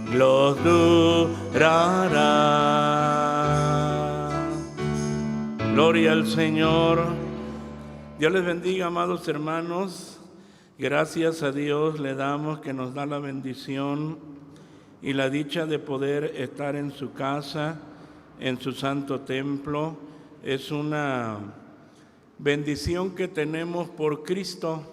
siglos durará. Gloria al Señor. Dios les bendiga, amados hermanos. Gracias a Dios le damos que nos da la bendición y la dicha de poder estar en su casa, en su santo templo. Es una bendición que tenemos por Cristo,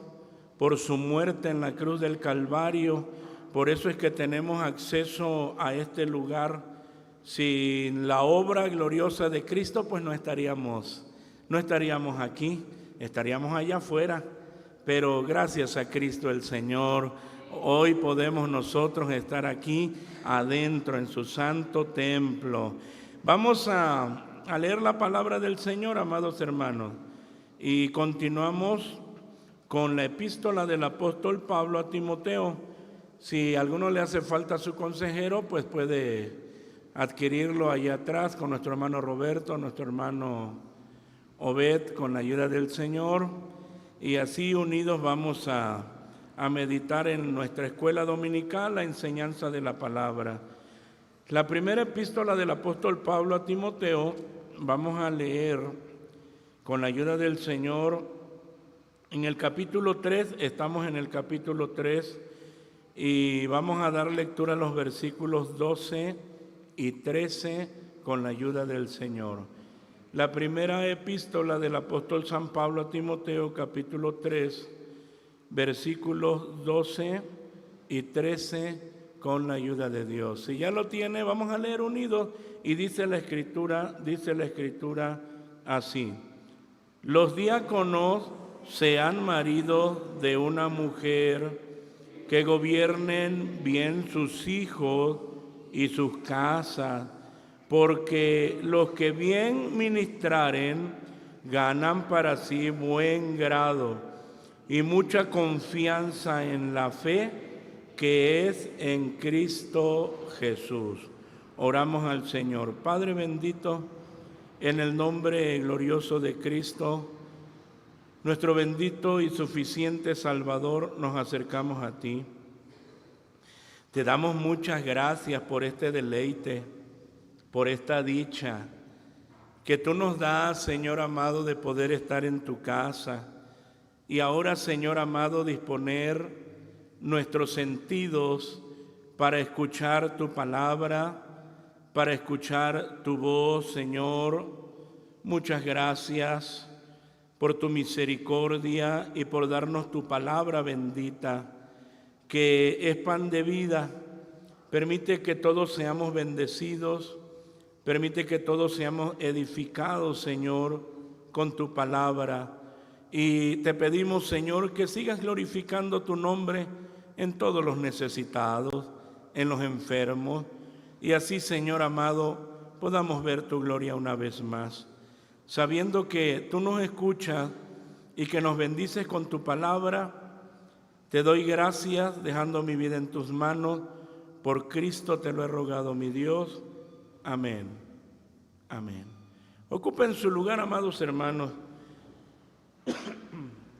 por su muerte en la cruz del Calvario. Por eso es que tenemos acceso a este lugar. Sin la obra gloriosa de Cristo, pues no estaríamos aquí, estaríamos allá afuera. Pero gracias a Cristo el Señor, hoy podemos nosotros estar aquí adentro en su santo templo. Vamos a leer la palabra del Señor, amados hermanos, y continuamos con la epístola del apóstol Pablo a Timoteo. Si a alguno le hace falta su consejero, pues puede adquirirlo allá atrás con nuestro hermano Roberto, nuestro hermano Obed, con la ayuda del Señor. Y así unidos vamos a meditar en nuestra escuela dominical la enseñanza de la palabra. La primera epístola del apóstol Pablo a Timoteo, vamos a leer con la ayuda del Señor en el capítulo 3, estamos en el capítulo 3 y vamos a dar lectura a los versículos 12 y 13 con la ayuda del Señor. La primera epístola del apóstol San Pablo a Timoteo, capítulo 3, versículos 12 y 13 con la ayuda de Dios. Si ya lo tiene, vamos a leer unidos y dice la escritura así: los diáconos sean maridos de una mujer, que gobiernen bien sus hijos y sus casas, porque los que bien ministraren ganan para sí buen grado y mucha confianza en la fe que es en Cristo Jesús. Oramos al Señor. Padre bendito, en el nombre glorioso de Cristo, nuestro bendito y suficiente Salvador, nos acercamos a ti. Te damos muchas gracias por este deleite, por esta dicha que tú nos das, Señor amado, de poder estar en tu casa. Y ahora, Señor amado, disponer nuestros sentidos para escuchar tu palabra, para escuchar tu voz, Señor. Muchas gracias por tu misericordia y por darnos tu palabra bendita, que es pan de vida. Permite que todos seamos bendecidos, permite que todos seamos edificados, Señor, con tu palabra. Y te pedimos, Señor, que sigas glorificando tu nombre en todos los necesitados, en los enfermos, y así, Señor amado, podamos ver tu gloria una vez más, sabiendo que tú nos escuchas y que nos bendices con tu palabra. Te doy gracias, dejando mi vida en tus manos. Por Cristo te lo he rogado, mi Dios. Amén. Amén. Ocupen su lugar, amados hermanos.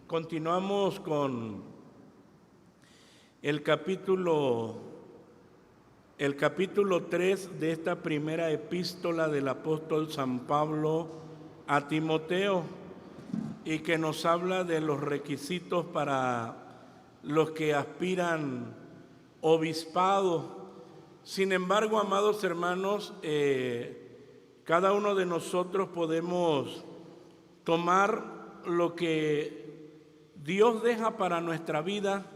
Continuamos con el capítulo 3 de esta primera epístola del apóstol San Pablo a Timoteo, y que nos habla de los requisitos para los que aspiran obispado. Sin embargo, amados hermanos, cada uno de nosotros podemos tomar lo que Dios deja para nuestra vida,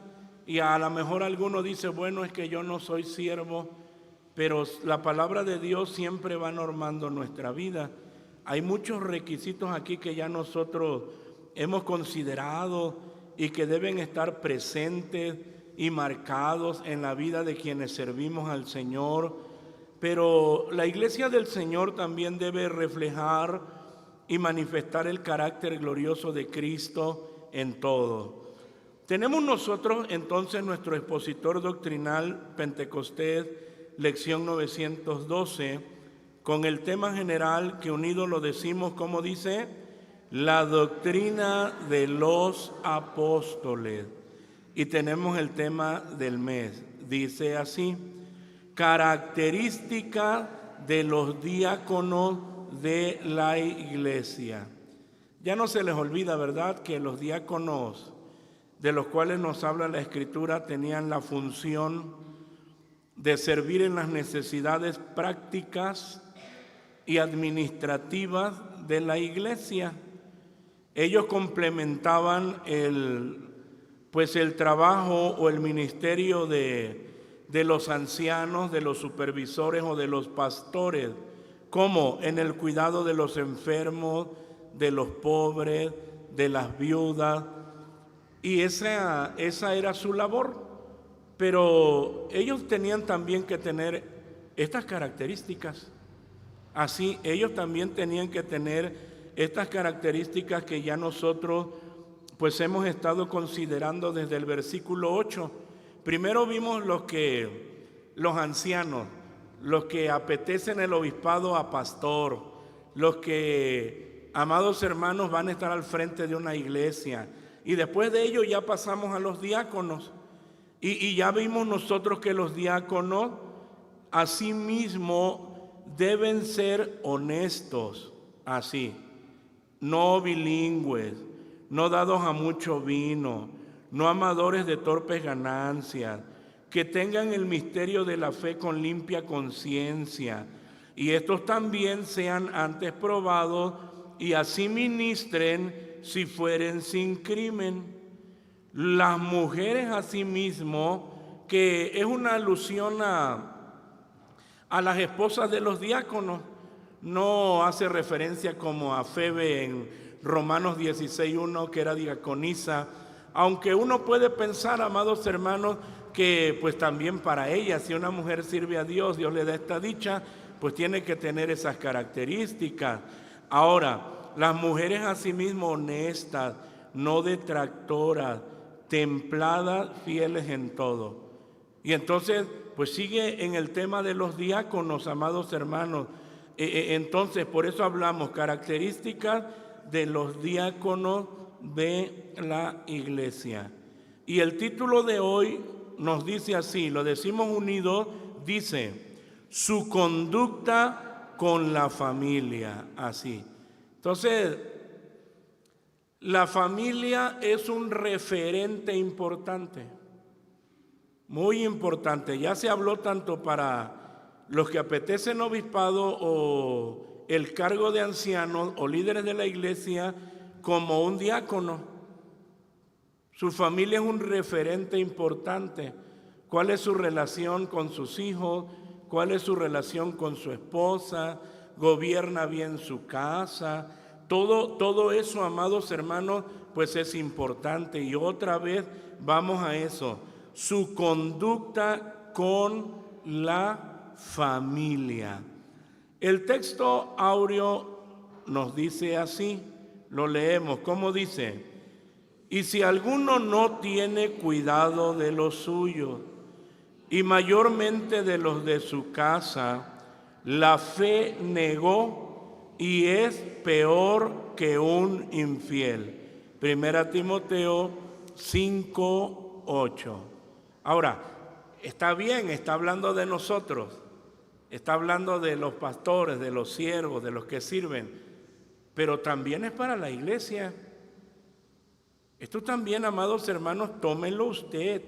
y a lo mejor alguno dice, bueno, es que yo no soy siervo, pero la palabra de Dios siempre va normando nuestra vida. Hay muchos requisitos aquí que ya nosotros hemos considerado y que deben estar presentes y marcados en la vida de quienes servimos al Señor. Pero la iglesia del Señor también debe reflejar y manifestar el carácter glorioso de Cristo en todo. Tenemos nosotros entonces nuestro expositor doctrinal Pentecostés, lección 912, con el tema general que unido lo decimos, como dice, la doctrina de los apóstoles. Y tenemos el tema del mes. Dice así: característica de los diáconos de la iglesia. Ya no se les olvida, ¿verdad?, que los diáconos de los cuales nos habla la Escritura tenían la función de servir en las necesidades prácticas y administrativas de la iglesia. Ellos complementaban el trabajo o el ministerio de los ancianos, de los supervisores o de los pastores, como en el cuidado de los enfermos, de los pobres, de las viudas, y esa era su labor. Pero ellos tenían también que tener estas características. Así, ellos también tenían que tener estas características que ya nosotros pues hemos estado considerando desde el versículo 8. Primero vimos los ancianos, los que apetecen el obispado a pastor, los que, amados hermanos, van a estar al frente de una iglesia. Y después de ello ya pasamos a los diáconos. Y ya vimos nosotros que los diáconos asimismo deben ser honestos, así, no bilingües, no dados a mucho vino, no amadores de torpes ganancias, que tengan el misterio de la fe con limpia conciencia, y estos también sean antes probados y así ministren si fueren sin crimen. Las mujeres asimismo, que es una alusión a las esposas de los diáconos, no hace referencia como a Febe en Romanos 16:1, que era diaconisa, aunque uno puede pensar, amados hermanos, que pues también para ella, si una mujer sirve a Dios, Dios le da esta dicha, pues tiene que tener esas características. Ahora, las mujeres asimismo honestas, no detractoras, templadas, fieles en todo. Y entonces, pues sigue en el tema de los diáconos, amados hermanos. Entonces, por eso hablamos características de los diáconos de la iglesia. Y el título de hoy nos dice así, lo decimos unido, dice, su conducta con la familia, así. Entonces, la familia es un referente importante, muy importante. Ya se habló tanto para los que apetecen obispado o el cargo de ancianos o líderes de la iglesia como un diácono. Su familia es un referente importante. ¿Cuál es su relación con sus hijos? ¿Cuál es su relación con su esposa? ¿Gobierna bien su casa? Todo eso, amados hermanos, pues es importante. Y otra vez vamos a eso. Su conducta con la familia. El texto áureo nos dice así, lo leemos, ¿cómo dice? Y si alguno no tiene cuidado de los suyos, y mayormente de los de su casa, la fe negó y es peor que un infiel. Primera Timoteo 5:8. Ahora, está bien, está hablando de nosotros, está hablando de los pastores, de los siervos, de los que sirven, pero también es para la iglesia. Esto también, amados hermanos, tómenlo usted.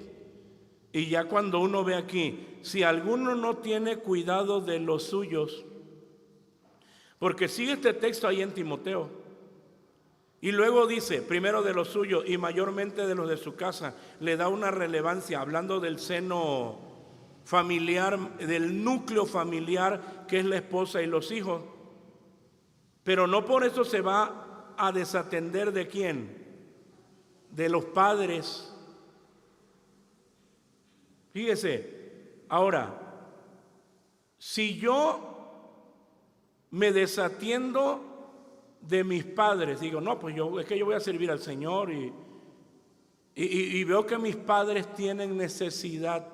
Y ya cuando uno ve aquí, si alguno no tiene cuidado de los suyos, porque sigue este texto ahí en Timoteo, y luego dice, primero de los suyos y mayormente de los de su casa, le da una relevancia, hablando del seno familiar, del núcleo familiar que es la esposa y los hijos. Pero no por eso se va a desatender ¿de quién? De los padres. Fíjese, ahora, si yo me desatiendo de mis padres, digo, no, pues yo voy a servir al Señor y veo que mis padres tienen necesidad,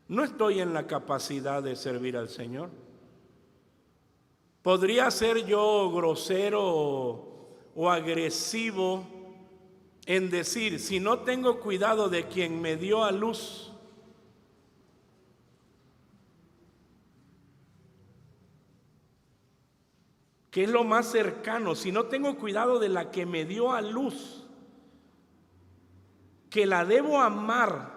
no estoy en la capacidad de servir al Señor. Podría ser yo grosero o agresivo en decir, si no tengo cuidado de quien me dio a luz, que es lo más cercano, si no tengo cuidado de la que me dio a luz, que la debo amar,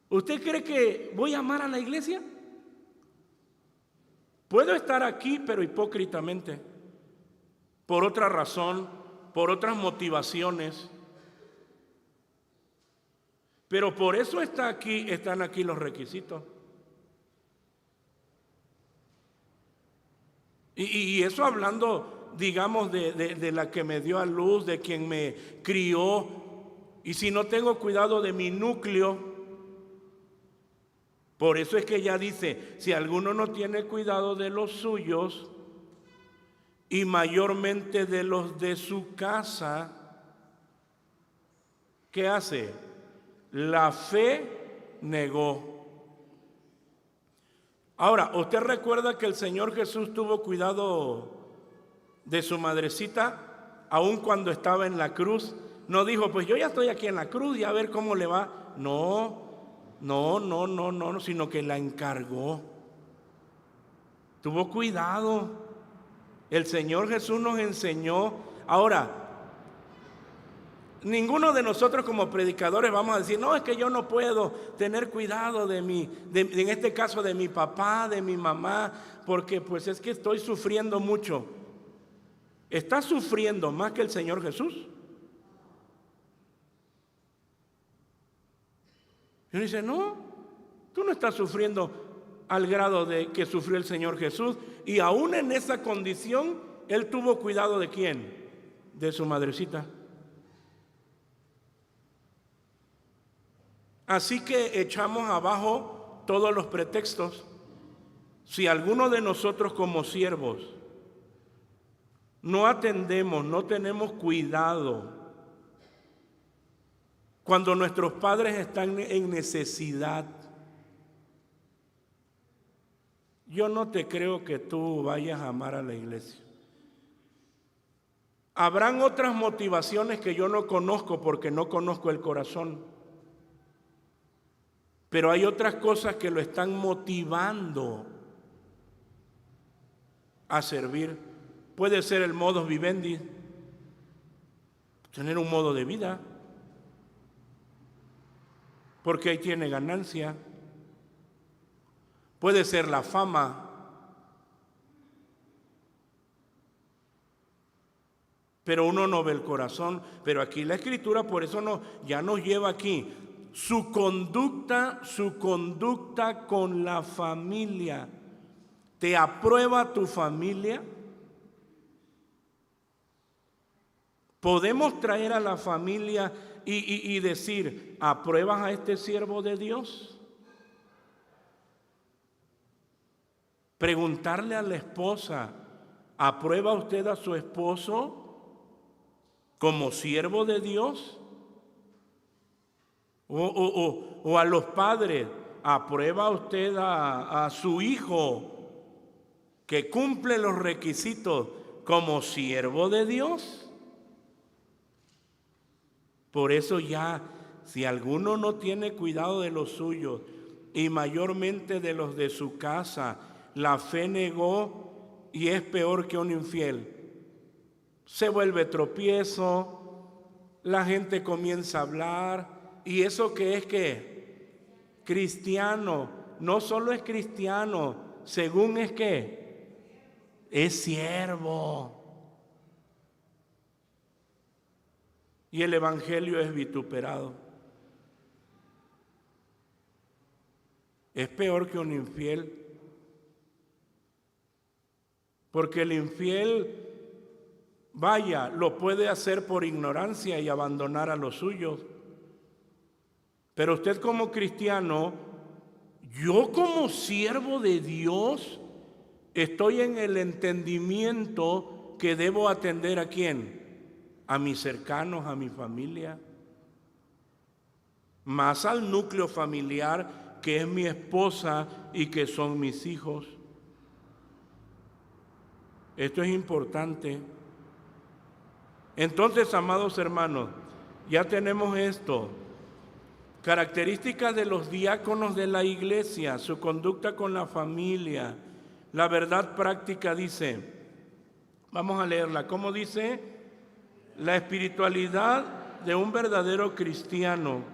¿usted cree que voy a amar a la iglesia? Puedo estar aquí, pero hipócritamente, por otra razón, por otras motivaciones. Pero por eso están aquí los requisitos. Y eso hablando, digamos, de la que me dio a luz, de quien me crió. Y si no tengo cuidado de mi núcleo, por eso es que ella dice, si alguno no tiene cuidado de los suyos, y mayormente de los de su casa, ¿qué hace? La fe negó. Ahora, ¿usted recuerda que el Señor Jesús tuvo cuidado de su madrecita, aun cuando estaba en la cruz? No dijo, pues yo ya estoy aquí en la cruz y a ver cómo le va. No, sino que la encargó. Tuvo cuidado. El Señor Jesús nos enseñó. Ahora, ninguno de nosotros como predicadores vamos a decir, no, es que yo no puedo tener cuidado en este caso de mi papá, de mi mamá, porque pues es que estoy sufriendo mucho. ¿Estás sufriendo más que el Señor Jesús? Y uno dice, no, tú no estás sufriendo al grado de que sufrió el Señor Jesús. Y aún en esa condición, Él tuvo cuidado ¿de quién? De su madrecita. Así que echamos abajo todos los pretextos. Si alguno de nosotros como siervos no atendemos, no tenemos cuidado cuando nuestros padres están en necesidad, yo no te creo que tú vayas a amar a la iglesia. Habrán otras motivaciones que yo no conozco porque no conozco el corazón. Pero hay otras cosas que lo están motivando a servir. Puede ser el modus vivendi, tener un modo de vida, porque ahí tiene ganancia. Puede ser la fama. Pero uno no ve el corazón. Pero aquí la Escritura por eso ya nos lleva aquí. Su conducta con la familia. ¿Te aprueba tu familia? Podemos traer a la familia y decir, ¿apruebas a este siervo de Dios? Preguntarle a la esposa, ¿aprueba usted a su esposo como siervo de Dios? O a los padres, ¿aprueba usted a su hijo que cumple los requisitos como siervo de Dios? Por eso ya, si alguno no tiene cuidado de los suyos y mayormente de los de su casa, la fe negó y es peor que un infiel. Se vuelve tropiezo, la gente comienza a hablar, y eso que es que cristiano, no solo es cristiano, según es que es siervo. Y el evangelio es vituperado. Es peor que un infiel. Porque el infiel, vaya, lo puede hacer por ignorancia y abandonar a los suyos. Pero usted como cristiano, yo como siervo de Dios, estoy en el entendimiento que debo atender ¿a quién? A mis cercanos, a mi familia. Más al núcleo familiar que es mi esposa y que son mis hijos. Esto es importante. Entonces, amados hermanos, ya tenemos esto. Características de los diáconos de la iglesia, su conducta con la familia. La verdad práctica dice, Vamos a leerla. ¿Cómo dice? La espiritualidad de un verdadero cristiano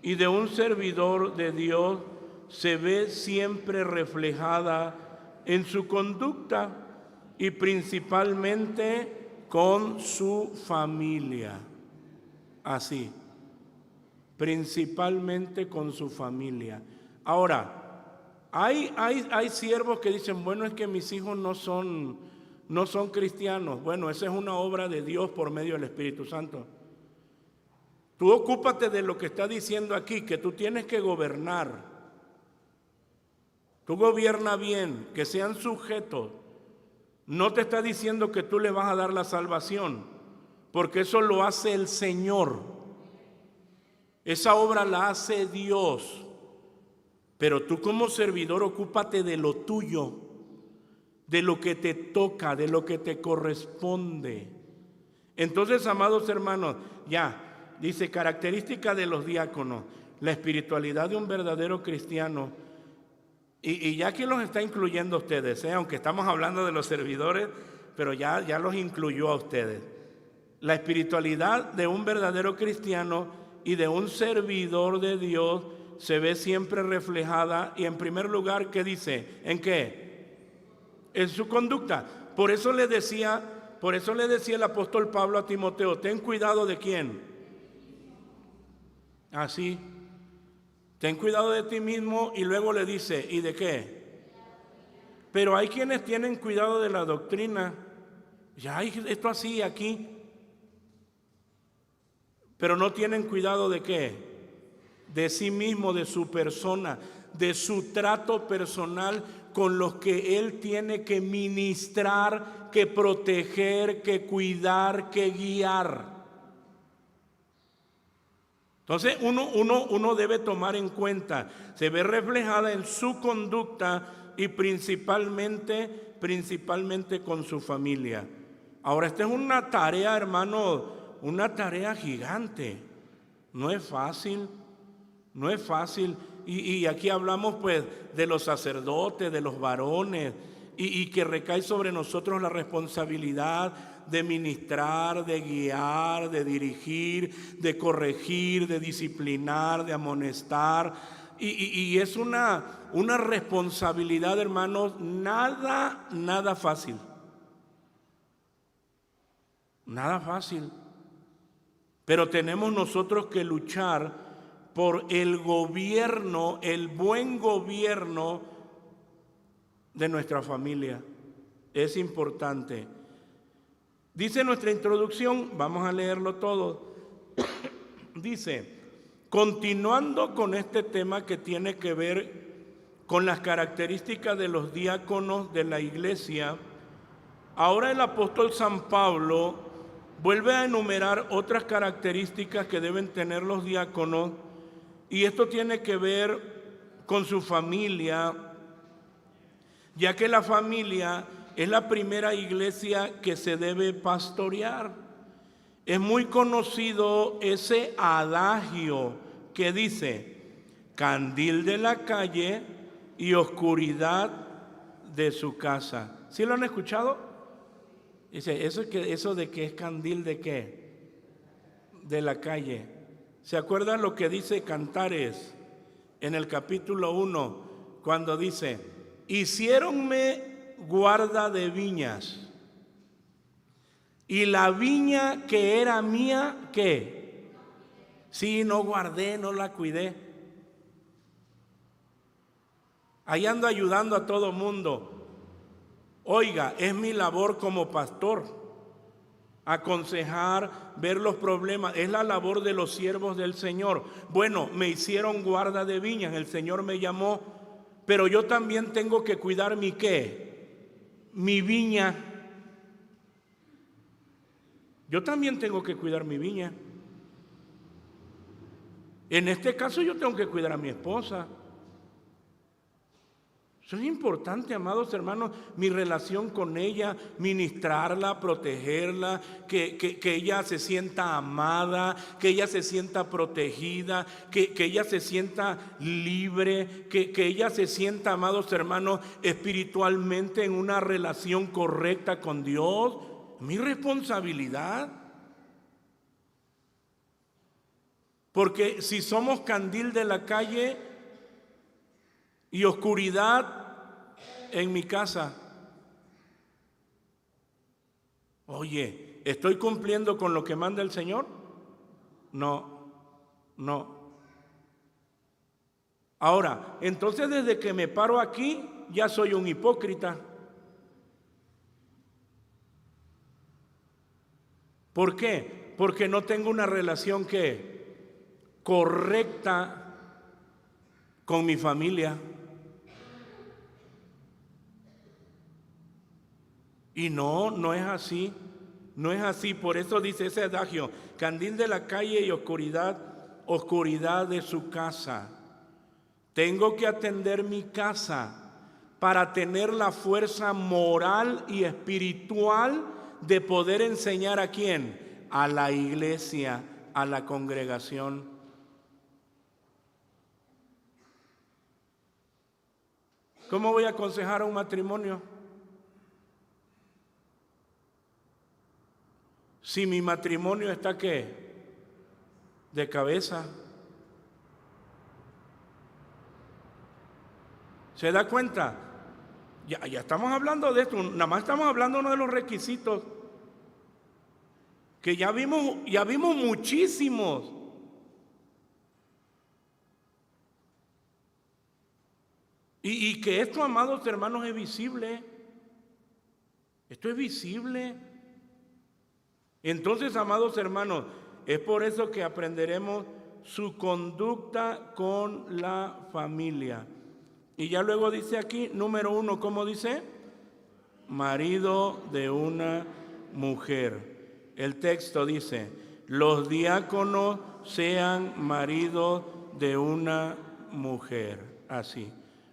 y de un servidor de Dios se ve siempre reflejada en su conducta y principalmente con su familia. Así, principalmente con su familia. Ahora, hay siervos que dicen, bueno, es que mis hijos no son cristianos. Bueno, esa es una obra de Dios por medio del Espíritu Santo. Tú ocúpate de lo que está diciendo aquí, que tú tienes que gobernar. Tú gobierna bien, que sean sujetos. No te está diciendo que tú le vas a dar la salvación, porque eso lo hace el Señor. Esa obra la hace Dios. Pero tú como servidor ocúpate de lo tuyo, de lo que te toca, de lo que te corresponde. Entonces, amados hermanos, ya dice, característica de los diáconos, la espiritualidad de un verdadero cristiano. Y ya aquí los está incluyendo a ustedes, aunque estamos hablando de los servidores, pero ya los incluyó a ustedes. La espiritualidad de un verdadero cristiano y de un servidor de Dios se ve siempre reflejada, y en primer lugar, ¿qué dice? ¿En qué? En su conducta. Por eso le decía el apóstol Pablo a Timoteo, ten cuidado de quién. Así, ten cuidado de ti mismo, y luego le dice, ¿y de qué? Pero hay quienes tienen cuidado de la doctrina. Ya hay esto así aquí, pero no tienen cuidado de qué, de sí mismo, de su persona, de su trato personal con los que él tiene que ministrar, que proteger, que cuidar, que guiar. Entonces uno debe tomar en cuenta, se ve reflejada en su conducta y principalmente con su familia. Ahora, esta es una tarea, hermano, una tarea gigante. No es fácil. Y aquí hablamos pues de los sacerdotes, de los varones, y que recae sobre nosotros la responsabilidad de ministrar, de guiar, de dirigir, de corregir, de disciplinar, de amonestar. Y es una responsabilidad, hermanos, nada fácil. Nada fácil. Pero tenemos nosotros que luchar por el gobierno, el buen gobierno de nuestra familia. Es importante. Dice nuestra introducción, vamos a leerlo todo. Dice, continuando con este tema que tiene que ver con las características de los diáconos de la iglesia, ahora el apóstol San Pablo vuelve a enumerar otras características que deben tener los diáconos, y esto tiene que ver con su familia, ya que la familia es la primera iglesia que se debe pastorear. Es muy conocido ese adagio que dice, candil de la calle y oscuridad de su casa. ¿Sí lo han escuchado? Dice, eso de que es candil de qué, de la calle. ¿Se acuerdan lo que dice Cantares en el capítulo 1? Cuando dice, hiciéronme guarda de viñas, y la viña que era mía, ¿qué? Sí, no guardé, no la cuidé. Ahí ando ayudando a todo mundo. Oiga, es mi labor como pastor, aconsejar, ver los problemas, es la labor de los siervos del Señor. Bueno, me hicieron guarda de viñas, el Señor me llamó, pero yo también tengo que cuidar mi ¿qué? Mi viña. Yo también tengo que cuidar mi viña. En este caso yo tengo que cuidar a mi esposa. Eso es importante, amados hermanos, mi relación con ella, ministrarla, protegerla, que ella se sienta amada, que ella se sienta protegida, que ella se sienta libre, que ella se sienta, amados hermanos, espiritualmente en una relación correcta con Dios. mi responsabilidad. Porque si somos candil de la calle y oscuridad en mi casa, oye, ¿estoy cumpliendo con lo que manda el Señor? No, no. Ahora, entonces desde que me paro aquí, ya soy un hipócrita. ¿Por qué? Porque no tengo una relación correcta con mi familia. Y no es así. No es así. Por eso dice ese adagio: candil de la calle y oscuridad de su casa. Tengo que atender mi casa para tener la fuerza moral y espiritual de poder enseñar ¿a quién? A la iglesia, a la congregación. ¿Cómo voy a aconsejar a un matrimonio si mi matrimonio está ¿qué? De cabeza? ¿Se da cuenta? Ya estamos hablando de esto, nada más estamos hablando de uno de los requisitos que ya vimos muchísimos. Y que esto, amados hermanos, es visible. Esto es visible. Entonces, amados hermanos, es por eso que aprenderemos su conducta con la familia. Y ya luego dice aquí, número 1, ¿cómo dice? Marido de una mujer. El texto dice: los diáconos sean maridos de una mujer. Así,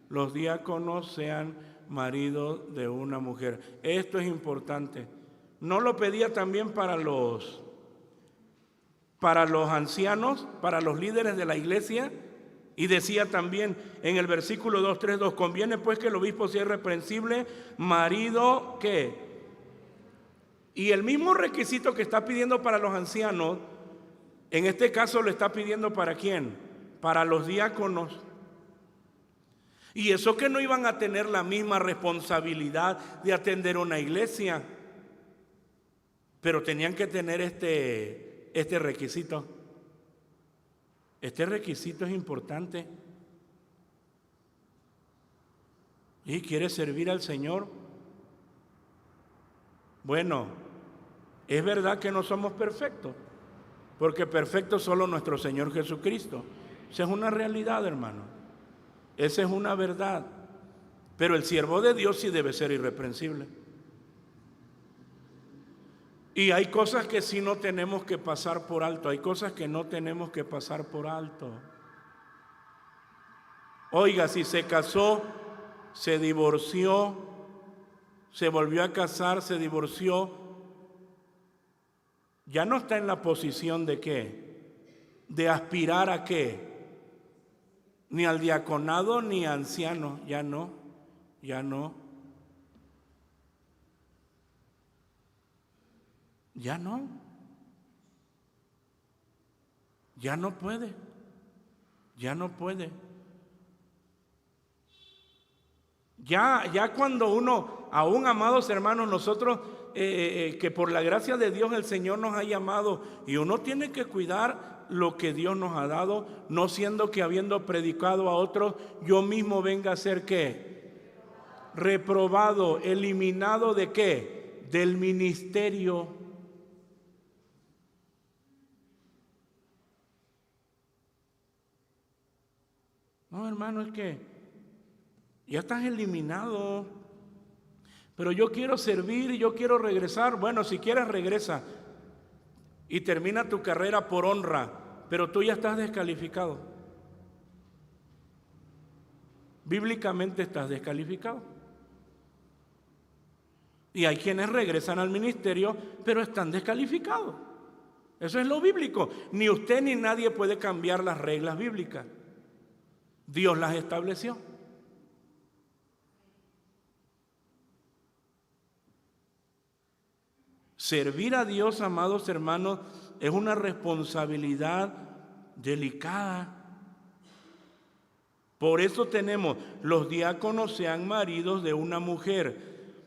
los diáconos sean maridos de una mujer. Esto es importante. ¿No lo pedía también para los ancianos, para los líderes de la iglesia? Y decía también en el versículo 2:3:2: conviene pues que el obispo sea irreprensible, marido ¿qué? Y el mismo requisito que está pidiendo para los ancianos, en este caso lo está pidiendo ¿para quién? Para los diáconos. Y eso que no iban a tener la misma responsabilidad de atender una iglesia, pero tenían que tener este requisito. Este requisito es importante. ¿Y quiere servir al Señor? Bueno, es verdad que no somos perfectos, porque perfecto es solo nuestro Señor Jesucristo. Esa es una realidad, hermano. Esa es una verdad. Pero el siervo de Dios sí debe ser irreprensible. Y hay cosas que sí no tenemos que pasar por alto. Hay cosas que no tenemos que pasar por alto. Oiga, si se casó, se divorció, se volvió a casar, se divorció, ya no está en la posición de ¿qué? De aspirar a ¿qué? Ni al diaconado ni anciano. Ya no. Ya no puede. Ya no puede. Ya cuando uno, aún amados hermanos, nosotros que por la gracia de Dios el Señor nos ha llamado, y uno tiene que cuidar lo que Dios nos ha dado, no siendo que habiendo predicado a otros, yo mismo venga a ser ¿qué? Reprobado, eliminado ¿de qué? Del ministerio. No, hermano, es que ya estás eliminado. Pero yo quiero servir y yo quiero regresar. Bueno, si quieres regresa y termina tu carrera por honra, pero tú ya estás descalificado. Bíblicamente estás descalificado. Y hay quienes regresan al ministerio, pero están descalificados. Eso es lo bíblico. Ni usted ni nadie puede cambiar las reglas bíblicas. Dios las estableció. Servir a Dios, amados hermanos, es una responsabilidad delicada. Por eso tenemos, los diáconos sean maridos de una mujer,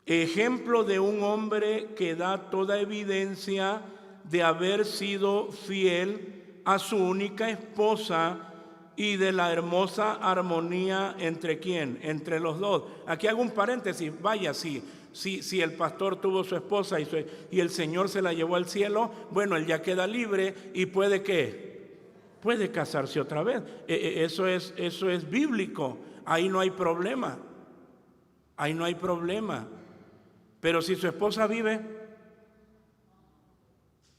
ejemplo de un hombre que da toda evidencia de haber sido fiel a su única esposa y de la hermosa armonía entre ¿quién? Entre los dos. Aquí hago un paréntesis, vaya, si el pastor tuvo su esposa y el Señor se la llevó al cielo, bueno, él ya queda libre y puede ¿qué? Puede casarse otra vez. Eso es bíblico, ahí no hay problema, ahí no hay problema. Pero si su esposa vive,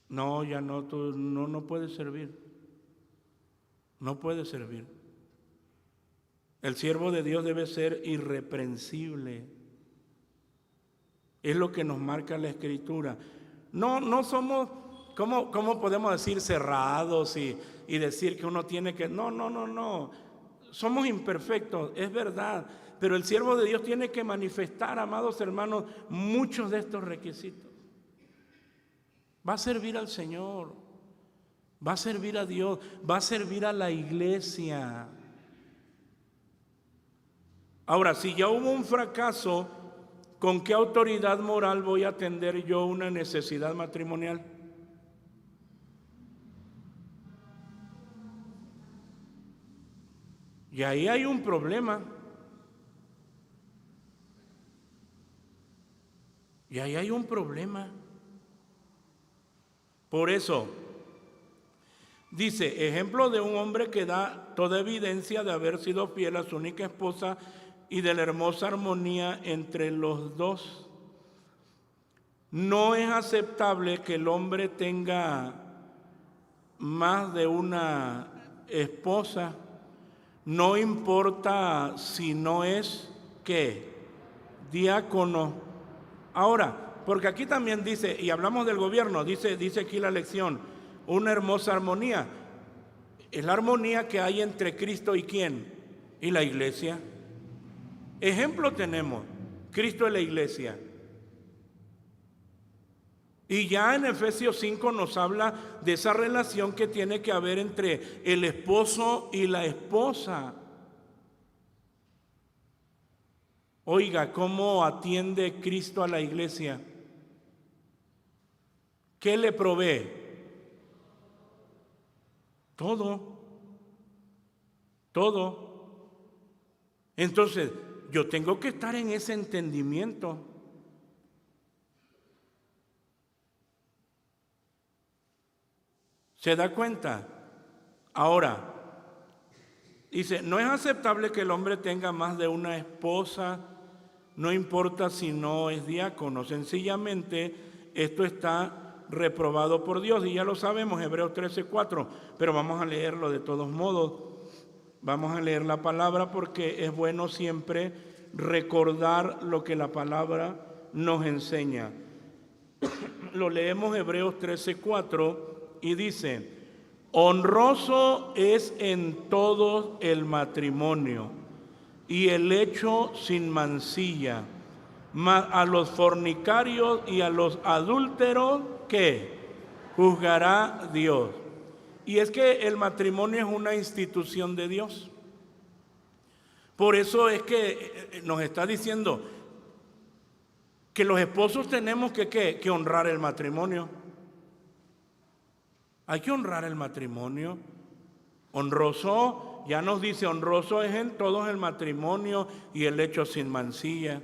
no, ya no, no puede servir. No puede servir. El siervo de Dios debe ser irreprensible. Es lo que nos marca la Escritura. No somos, ¿cómo podemos decir cerrados y decir que uno tiene que? No. Somos imperfectos, es verdad. Pero el siervo de Dios tiene que manifestar, amados hermanos, muchos de estos requisitos. Va a servir al Señor, va a servir a Dios, va a servir a la iglesia. Ahora, si ya hubo un fracaso, ¿con qué autoridad moral voy a atender yo una necesidad matrimonial? Y ahí hay un problema. Y ahí hay un problema. Por eso, dice, ejemplo de un hombre que da toda evidencia de haber sido fiel a su única esposa y de la hermosa armonía entre los dos. No es aceptable que el hombre tenga más de una esposa, no importa si no es, ¿qué? Diácono. Ahora, porque aquí también dice, y hablamos del gobierno, dice aquí la lección, una hermosa armonía. Es la armonía que hay entre Cristo y ¿quién? Y la iglesia. Ejemplo tenemos, Cristo y la iglesia. Y ya en Efesios 5 nos habla de esa relación que tiene que haber entre el esposo y la esposa. Oiga, ¿cómo atiende Cristo a la iglesia? ¿Qué le provee? Todo. Entonces, yo tengo que estar en ese entendimiento. ¿Se da cuenta? Ahora, dice, no es aceptable que el hombre tenga más de una esposa, no importa si no es diácono. Sencillamente, esto está reprobado por Dios. Y ya lo sabemos, Hebreos 13:4. Pero vamos a leerlo de todos modos. Vamos a leer la palabra porque es bueno siempre recordar lo que la palabra nos enseña. Lo leemos Hebreos 13:4 y dice: honroso es en todo el matrimonio y el hecho sin mancilla, mas a los fornicarios y a los adúlteros, ¿qué? Juzgará Dios. Y es que el matrimonio es una institución de Dios. Por eso es que nos está diciendo que los esposos tenemos que honrar el matrimonio. Hay que honrar el matrimonio. Honroso, ya nos dice, honroso es en todos el matrimonio y el hecho sin mancilla.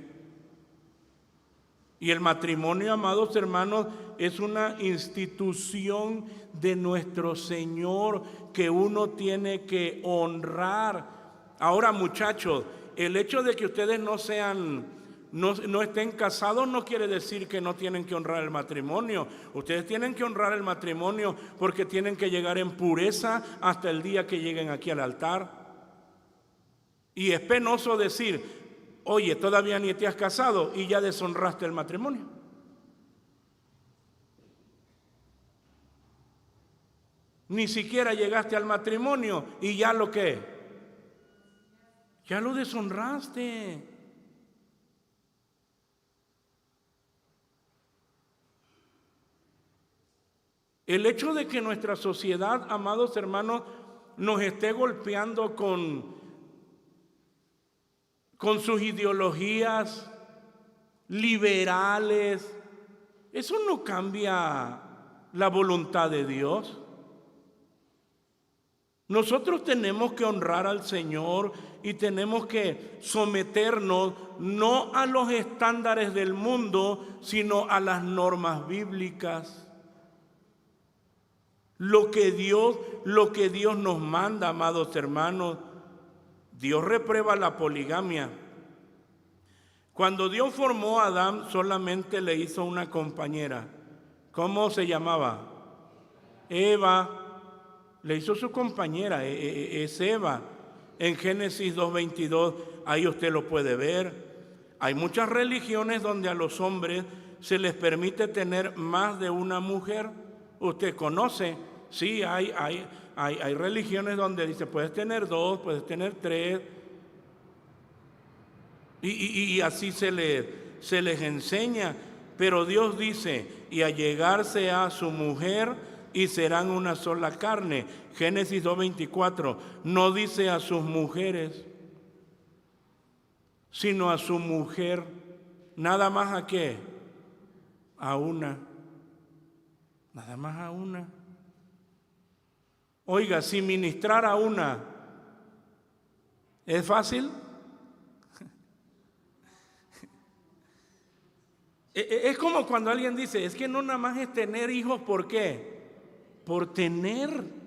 Y el matrimonio, amados hermanos, es una institución de nuestro Señor que uno tiene que honrar. Ahora, muchachos, el hecho de que ustedes no estén casados no quiere decir que no tienen que honrar el matrimonio. Ustedes tienen que honrar el matrimonio porque tienen que llegar en pureza hasta el día que lleguen aquí al altar. Y es penoso decir, oye, todavía ni te has casado y ya deshonraste el matrimonio. Ni siquiera llegaste al matrimonio y ya lo que, ya lo deshonraste. El hecho de que nuestra sociedad, amados hermanos, nos esté golpeando con sus ideologías liberales, eso no cambia la voluntad de Dios. Nosotros tenemos que honrar al Señor y tenemos que someternos no a los estándares del mundo, sino a las normas bíblicas. Lo que Dios nos manda, amados hermanos. Dios reprueba la poligamia. Cuando Dios formó a Adán, solamente le hizo una compañera. ¿Cómo se llamaba? Eva. Le hizo su compañera, es Eva. En Génesis 2:22, ahí usted lo puede ver. Hay muchas religiones donde a los hombres se les permite tener más de una mujer. Usted conoce, sí, hay religiones donde dice, puedes tener 2, puedes tener 3. Y así se les enseña. Pero Dios dice, y allegarse a su mujer y serán una sola carne. Génesis 2:24, no dice a sus mujeres, sino a su mujer. Nada más a qué, a una. Nada más a una. Oiga, si ministrar a una es fácil, es como cuando alguien dice, es que no nada más es tener hijos, ¿por qué? Por tener.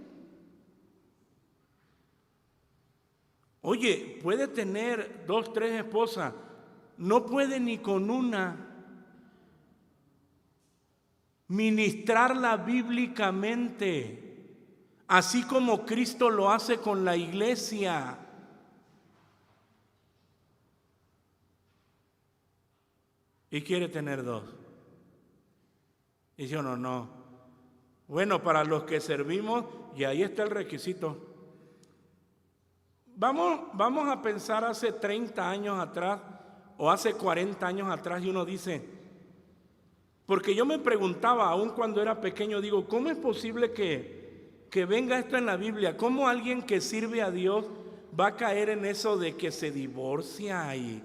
Oye, puede tener 2, 3 esposas, no puede ni con una. Ministrarla bíblicamente, así como Cristo lo hace con la iglesia. Y quiere tener 2. Y yo no. Bueno, para los que servimos, y ahí está el requisito. Vamos a pensar hace 30 años atrás o hace 40 años atrás, y uno dice, porque yo me preguntaba, aún cuando era pequeño, digo, ¿cómo es posible que venga esto en la Biblia? ¿Cómo alguien que sirve a Dios va a caer en eso de que se divorcia y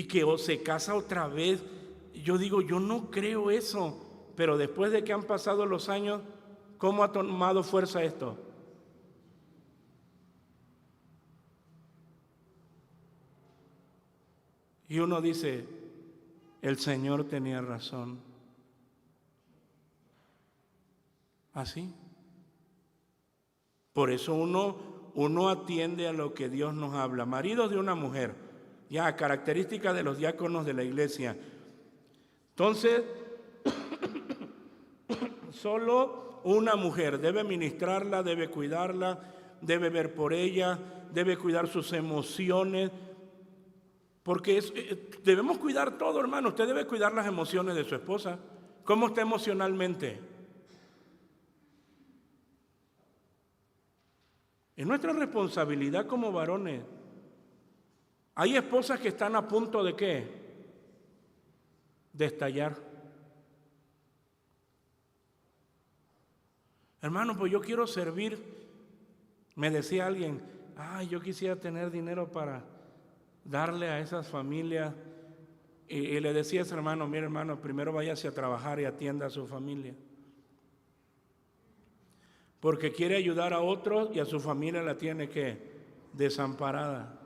que o se casa otra vez? Yo digo, yo no creo eso. Pero después de que han pasado los años, ¿cómo ha tomado fuerza esto? Y uno dice, el Señor tenía razón. ¿Así? Por eso uno atiende a lo que Dios nos habla. Maridos de una mujer, ya, característica de los diáconos de la iglesia. Entonces, solo una mujer debe ministrarla, debe cuidarla, debe ver por ella, debe cuidar sus emociones, porque debemos cuidar todo, hermano. Usted debe cuidar las emociones de su esposa. ¿Cómo está emocionalmente? Es nuestra responsabilidad como varones. Hay esposas que están a punto de ¿qué? De estallar. Hermano, pues yo quiero servir. Me decía alguien, yo quisiera tener dinero para darle a esas familias. Y le decía a ese hermano, mire hermano, primero váyase a trabajar y atienda a su familia. Porque quiere ayudar a otros y a su familia la tiene que desamparada.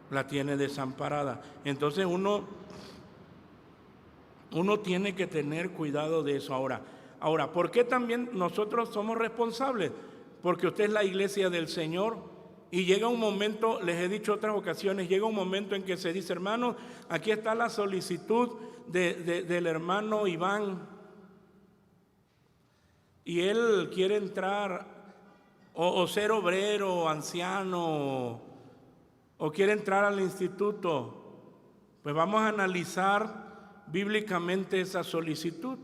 La tiene desamparada. Entonces uno tiene que tener cuidado de eso. Ahora, ¿por qué también nosotros somos responsables? Porque usted es la iglesia del Señor y llega un momento, les he dicho otras ocasiones, llega un momento en que se dice, hermano, aquí está la solicitud del hermano Iván y él quiere entrar o ser obrero, o anciano, o quiere entrar al instituto. Pues vamos a analizar bíblicamente esa solicitud.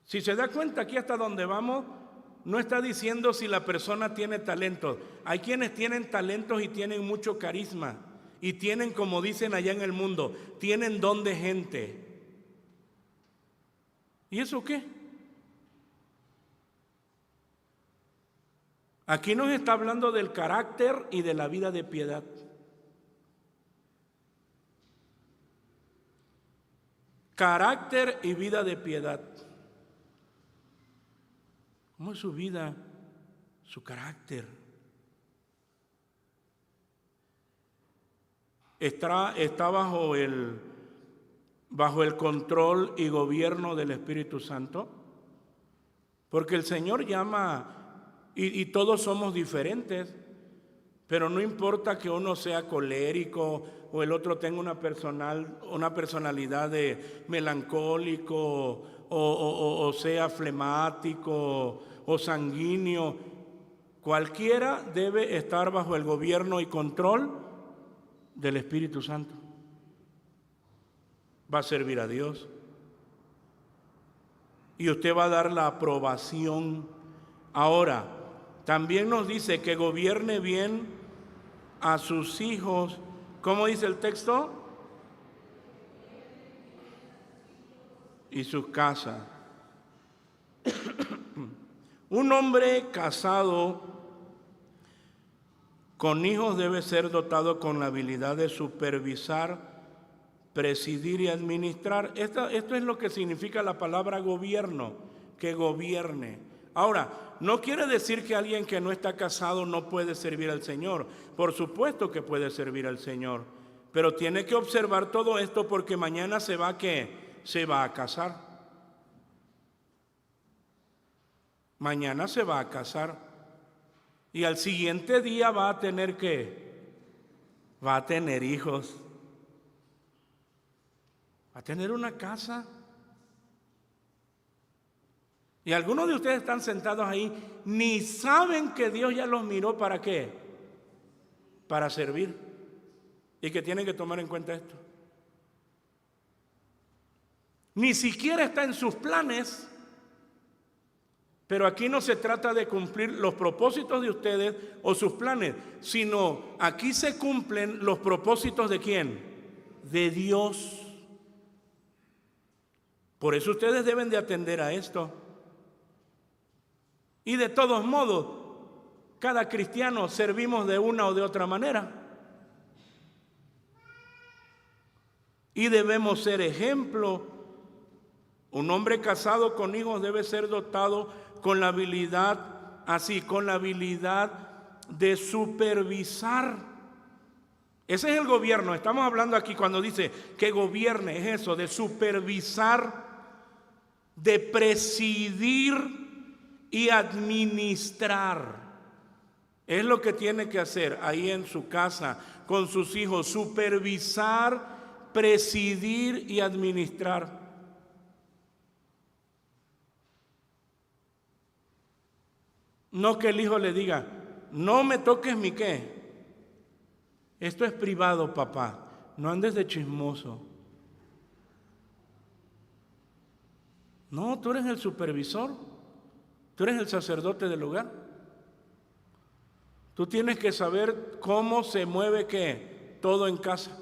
Si se da cuenta, aquí hasta donde vamos, no está diciendo si la persona tiene talentos. Hay quienes tienen talentos y tienen mucho carisma y tienen, como dicen allá en el mundo, tienen don de gente. ¿Y eso qué? Aquí nos está hablando del carácter y de la vida de piedad. Carácter y vida de piedad. ¿Cómo es su vida? Su carácter. Está bajo el control y gobierno del Espíritu Santo. Porque el Señor llama, y todos somos diferentes, pero no importa que uno sea colérico o el otro tenga una personalidad de melancólico o sea flemático o sanguíneo. Cualquiera debe estar bajo el gobierno y control del Espíritu Santo. Va a servir a Dios. Y usted va a dar la aprobación. Ahora, también nos dice que gobierne bien a sus hijos. ¿Cómo dice el texto? Y sus casas. Un hombre casado con hijos debe ser dotado con la habilidad de supervisar, presidir y administrar. Esto es lo que significa la palabra gobierno, que gobierne. Ahora, no quiere decir que alguien que no está casado no puede servir al Señor. Por supuesto que puede servir al Señor, pero tiene que observar todo esto porque mañana se va a casar. Mañana se va a casar y al siguiente día va a tener hijos, va a tener una casa. Y algunos de ustedes están sentados ahí, ni saben que Dios ya los miró para qué, para servir, y que tienen que tomar en cuenta esto. Ni siquiera está en sus planes. Pero aquí no se trata de cumplir los propósitos de ustedes o sus planes, sino aquí se cumplen los propósitos ¿de quién? De Dios. Por eso ustedes deben de atender a esto. Y de todos modos, cada cristiano servimos de una o de otra manera. Y debemos ser ejemplo. Un hombre casado con hijos debe ser dotado con la habilidad de supervisar. Ese es el gobierno. Estamos hablando aquí cuando dice que gobierne, es eso, de supervisar, de presidir y administrar. Es lo que tiene que hacer ahí en su casa, con sus hijos, supervisar, presidir y administrar. No que el hijo le diga, no me toques mi qué. Esto es privado, papá. No andes de chismoso. No, tú eres el supervisor. Tú eres el sacerdote del lugar. Tú tienes que saber cómo se mueve qué, todo en casa.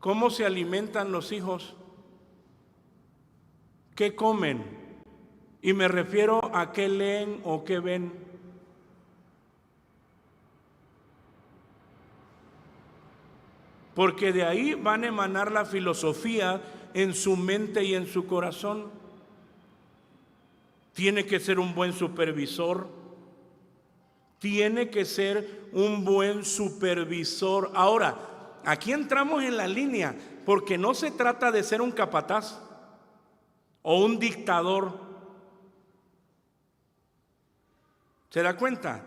Cómo se alimentan los hijos. ¿Qué comen? Y me refiero a qué leen o qué ven. Porque de ahí van a emanar la filosofía en su mente y en su corazón. Tiene que ser un buen supervisor. Tiene que ser un buen supervisor. Ahora, aquí entramos en la línea, porque no se trata de ser un capataz o un dictador. ¿Se da cuenta?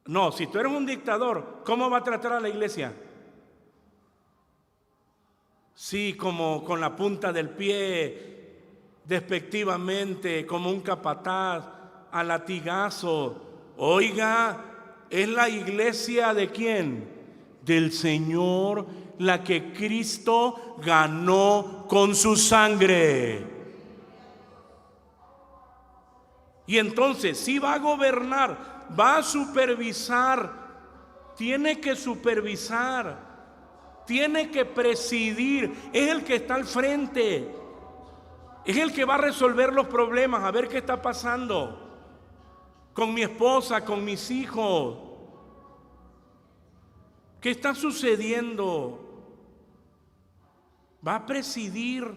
No, si tú eres un dictador, ¿cómo va a tratar a la iglesia? Sí, como con la punta del pie, despectivamente, como un capataz, a latigazo. Oiga, ¿es la iglesia de quién? Del Señor, la que Cristo ganó con su sangre. Y entonces, si va a gobernar, va a supervisar, tiene que supervisar, tiene que presidir, es el que está al frente, es el que va a resolver los problemas, a ver qué está pasando con mi esposa, con mis hijos, qué está sucediendo. Va a presidir,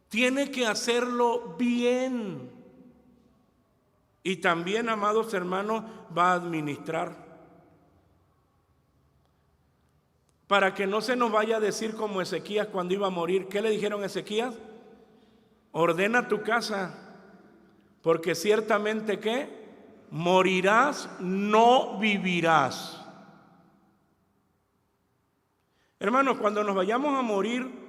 tiene que hacerlo bien. Y también, amados hermanos, va a administrar. Para que no se nos vaya a decir como Ezequías cuando iba a morir. ¿Qué le dijeron a Ezequías? Ordena tu casa, porque ciertamente ¿qué? Morirás, no vivirás. Hermanos, cuando nos vayamos a morir,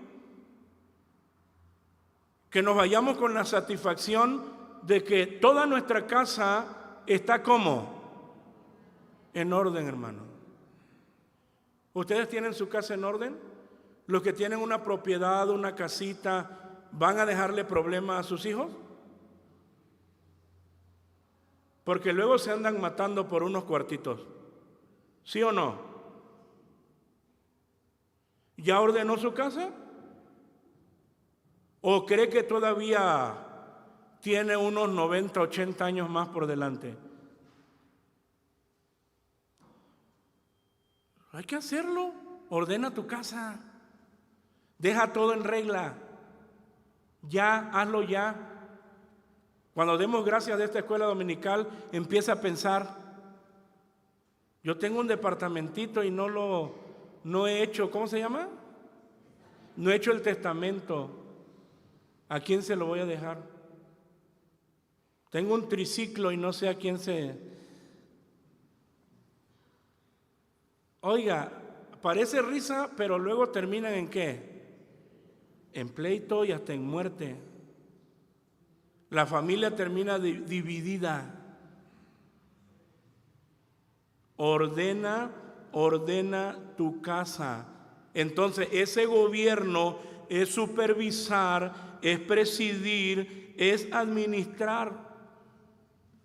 que nos vayamos con la satisfacción de que toda nuestra casa está ¿cómo? En orden, hermano. ¿Ustedes tienen su casa en orden? Los que tienen una propiedad, una casita, ¿van a dejarle problemas a sus hijos? Porque luego se andan matando por unos cuartitos. ¿Sí o no? ¿Ya ordenó su casa? ¿O cree que todavía tiene unos 90, 80 años más por delante? Hay que hacerlo. Ordena tu casa. Deja todo en regla. Ya, hazlo ya. Cuando demos gracias de esta escuela dominical, empieza a pensar. Yo tengo un departamentito y no he hecho, ¿cómo se llama? No he hecho el testamento. ¿A quién se lo voy a dejar? Tengo un triciclo y no sé a quién se... Oiga, parece risa, pero luego terminan ¿en qué? En pleito y hasta en muerte. La familia termina dividida. Ordena tu casa. Entonces ese gobierno es supervisar, es presidir, es administrar.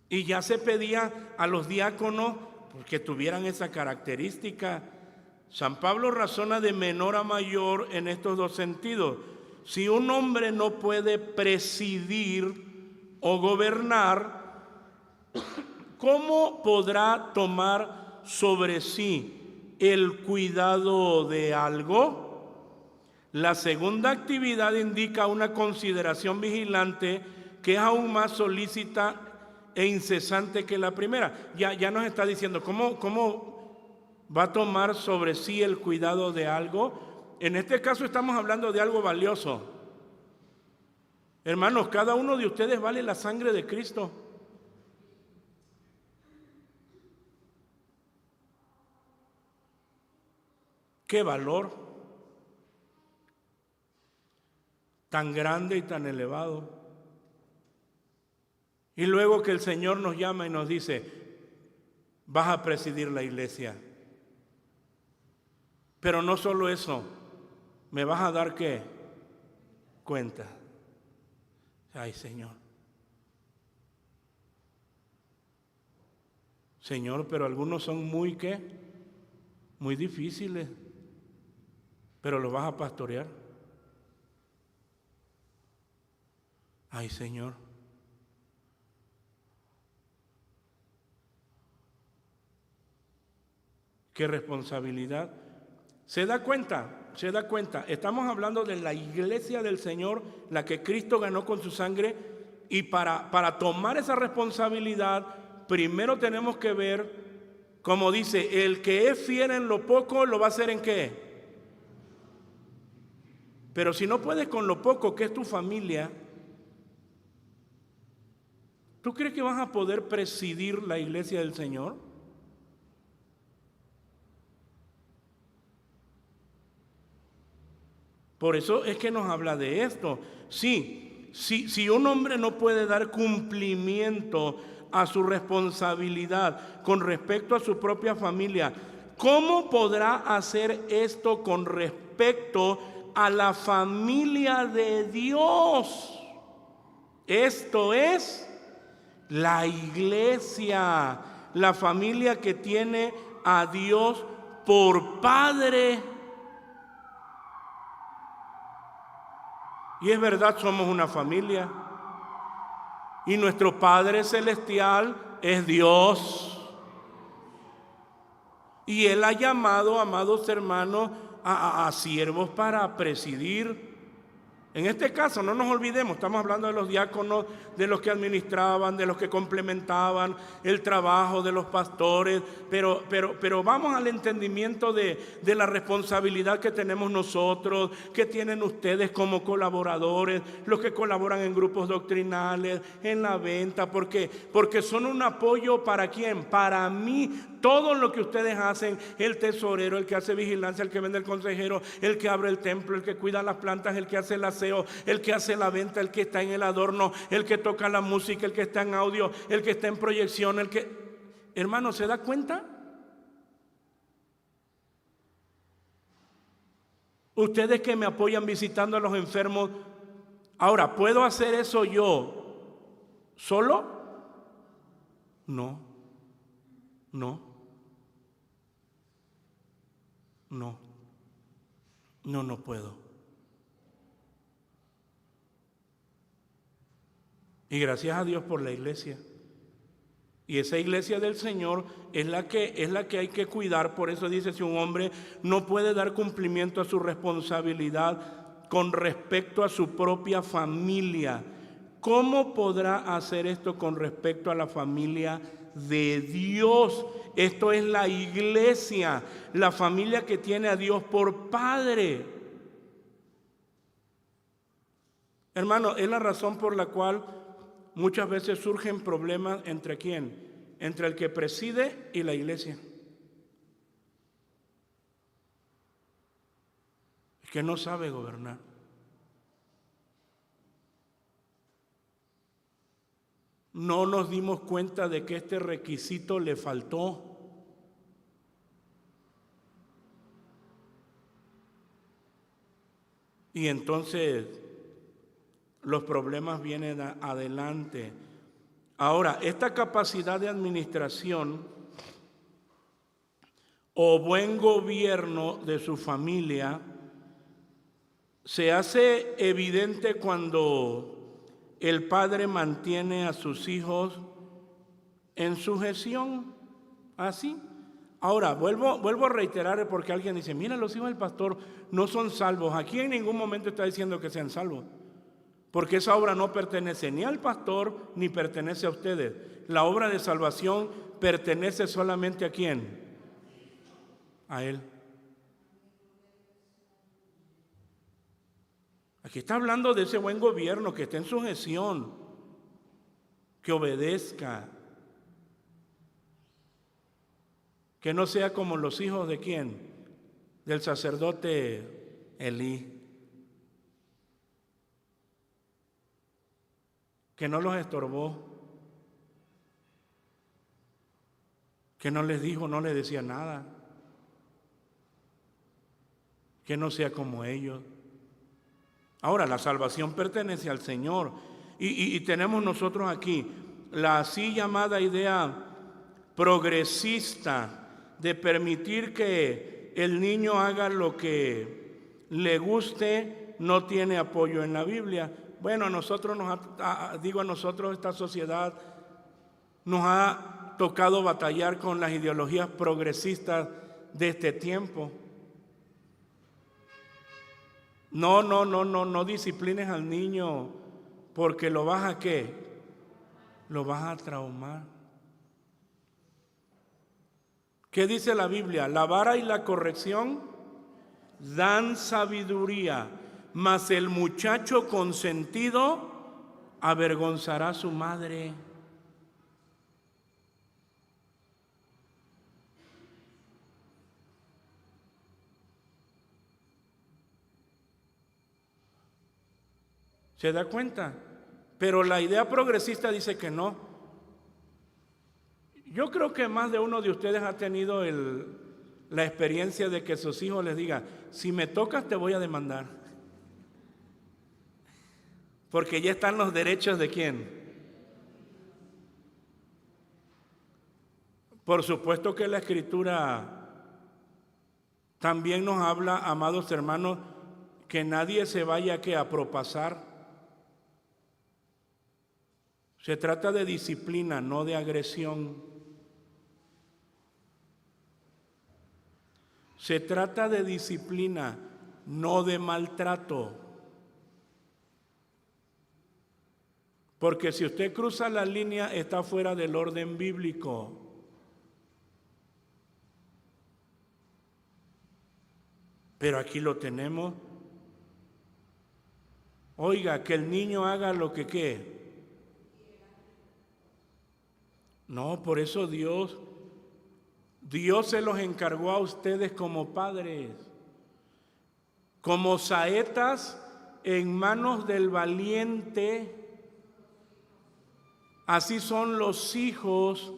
Y ya se pedía a los diáconos que tuvieran esa característica. San Pablo razona de menor a mayor en estos dos sentidos. Si un hombre no puede presidir o gobernar, ¿cómo podrá tomar sobre sí el cuidado de algo? La segunda actividad indica una consideración vigilante que es aún más solícita e incesante que la primera. Ya nos está diciendo cómo va a tomar sobre sí el cuidado de algo. En este caso estamos hablando de algo valioso. Hermanos, cada uno de ustedes vale la sangre de Cristo. ¡Qué valor tan grande y tan elevado! Y luego que el Señor nos llama y nos dice, vas a presidir la iglesia. Pero no solo eso, me vas a dar ¿qué? Cuenta. Ay, Señor. Señor, pero algunos son muy ¿qué? Muy difíciles. Pero los vas a pastorear. Ay, Señor. Qué responsabilidad. ¿Se da cuenta? ¿Se da cuenta? Estamos hablando de la iglesia del Señor, la que Cristo ganó con su sangre. Y para tomar esa responsabilidad, primero tenemos que ver, como dice, el que es fiel en lo poco, ¿lo va a hacer en qué? Pero si no puedes con lo poco que es tu familia, ¿tú crees que vas a poder presidir la iglesia del Señor? Por eso es que nos habla de esto. Sí, si un hombre no puede dar cumplimiento a su responsabilidad con respecto a su propia familia, ¿cómo podrá hacer esto con respecto a la familia de Dios? Esto es la iglesia, la familia que tiene a Dios por Padre. Y es verdad, somos una familia. Y nuestro Padre Celestial es Dios. Y Él ha llamado, amados hermanos, a siervos para presidir. En este caso, no nos olvidemos, estamos hablando de los diáconos, de los que administraban, de los que complementaban el trabajo de los pastores, pero vamos al entendimiento de la responsabilidad que tenemos nosotros, que tienen ustedes como colaboradores, los que colaboran en grupos doctrinales, en la venta, porque son un apoyo ¿para quién? Para mí. Todo lo que ustedes hacen, el tesorero, el que hace vigilancia, el que vende, el consejero, el que abre el templo, el que cuida las plantas, el que hace el aseo, el que hace la venta, el que está en el adorno, el que toca la música, el que está en audio, el que está en proyección, el que... Hermano, ¿se da cuenta? Ustedes que me apoyan visitando a los enfermos. Ahora, ¿puedo hacer eso yo solo? No. No puedo. Y gracias a Dios por la iglesia. Y esa iglesia del Señor es la que hay que cuidar. Por eso dice, si un hombre no puede dar cumplimiento a su responsabilidad con respecto a su propia familia, ¿cómo podrá hacer esto con respecto a la familia de Dios? Esto es la iglesia, la familia que tiene a Dios por Padre. Hermano, es la razón por la cual muchas veces surgen problemas entre ¿quién? Entre el que preside y la iglesia. Es que no sabe gobernar. No nos dimos cuenta de que este requisito le faltó. Y entonces los problemas vienen adelante. Ahora, esta capacidad de administración o buen gobierno de su familia se hace evidente cuando el padre mantiene a sus hijos en sujeción, así. Ahora, vuelvo a reiterar, porque alguien dice, mira, los hijos del pastor no son salvos. Aquí en ningún momento está diciendo que sean salvos, porque esa obra no pertenece ni al pastor ni pertenece a ustedes. La obra de salvación pertenece solamente ¿a quién? A Él. Aquí está hablando de ese buen gobierno, que esté en sujeción, que obedezca, que no sea como los hijos de ¿quién? Del sacerdote Elí, que no los estorbó, que no les dijo, no les decía nada, que no sea como ellos. Ahora, la salvación pertenece al Señor. Y tenemos nosotros aquí la así llamada idea progresista de permitir que el niño haga lo que le guste, no tiene apoyo en la Biblia. Bueno, a nosotros esta sociedad nos ha tocado batallar con las ideologías progresistas de este tiempo. No disciplines al niño, porque lo vas a ¿qué? Lo vas a traumar. ¿Qué dice la Biblia? La vara y la corrección dan sabiduría, mas el muchacho consentido avergonzará a su madre. ¿Se da cuenta? Pero la idea progresista dice que no. Yo creo que más de uno de ustedes ha tenido la experiencia de que sus hijos les digan, si me tocas te voy a demandar. Porque ya están los derechos de ¿quién? Por supuesto que la Escritura también nos habla, amados hermanos, que nadie se vaya a propasar. Se trata de disciplina, no de agresión. Se trata de disciplina, no de maltrato. Porque si usted cruza la línea, está fuera del orden bíblico. Pero aquí lo tenemos. Oiga, que el niño haga lo que ¿qué? No, por eso Dios se los encargó a ustedes como padres, como saetas en manos del valiente. Así son los hijos.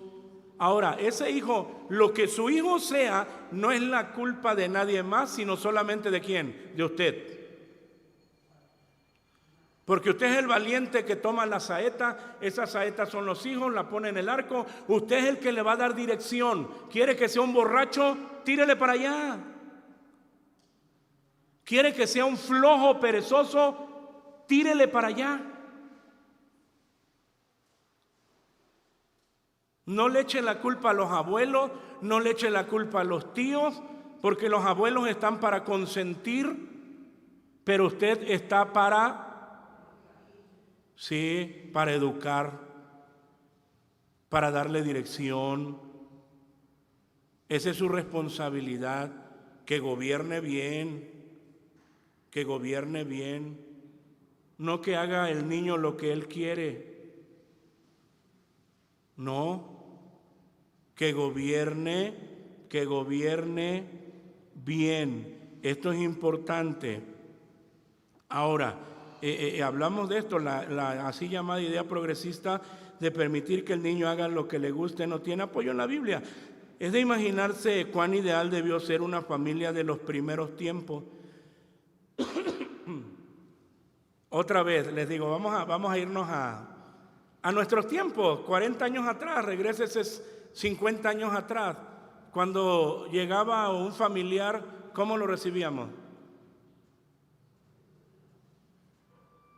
Ahora, ese hijo, lo que su hijo sea, no es la culpa de nadie más, sino solamente de quién, de usted. Porque usted es el valiente que toma la saeta, esas saetas son los hijos, la pone en el arco, usted es el que le va a dar dirección. ¿Quiere que sea un borracho? Tírele para allá. ¿Quiere que sea un flojo, perezoso? Tírele para allá. No le eche la culpa a los abuelos, no le eche la culpa a los tíos, porque los abuelos están para consentir, pero usted está para educar, para darle dirección. Esa es su responsabilidad, que gobierne bien, no que haga el niño lo que él quiere. No, que gobierne bien. Esto es importante. Ahora, hablamos de esto, la así llamada idea progresista de permitir que el niño haga lo que le guste, no tiene apoyo en la Biblia. Es de imaginarse cuán ideal debió ser una familia de los primeros tiempos. Otra vez les digo, vamos a irnos a nuestros tiempos, 40 años atrás, regrésese 50 años atrás. Cuando llegaba un familiar, ¿cómo lo recibíamos?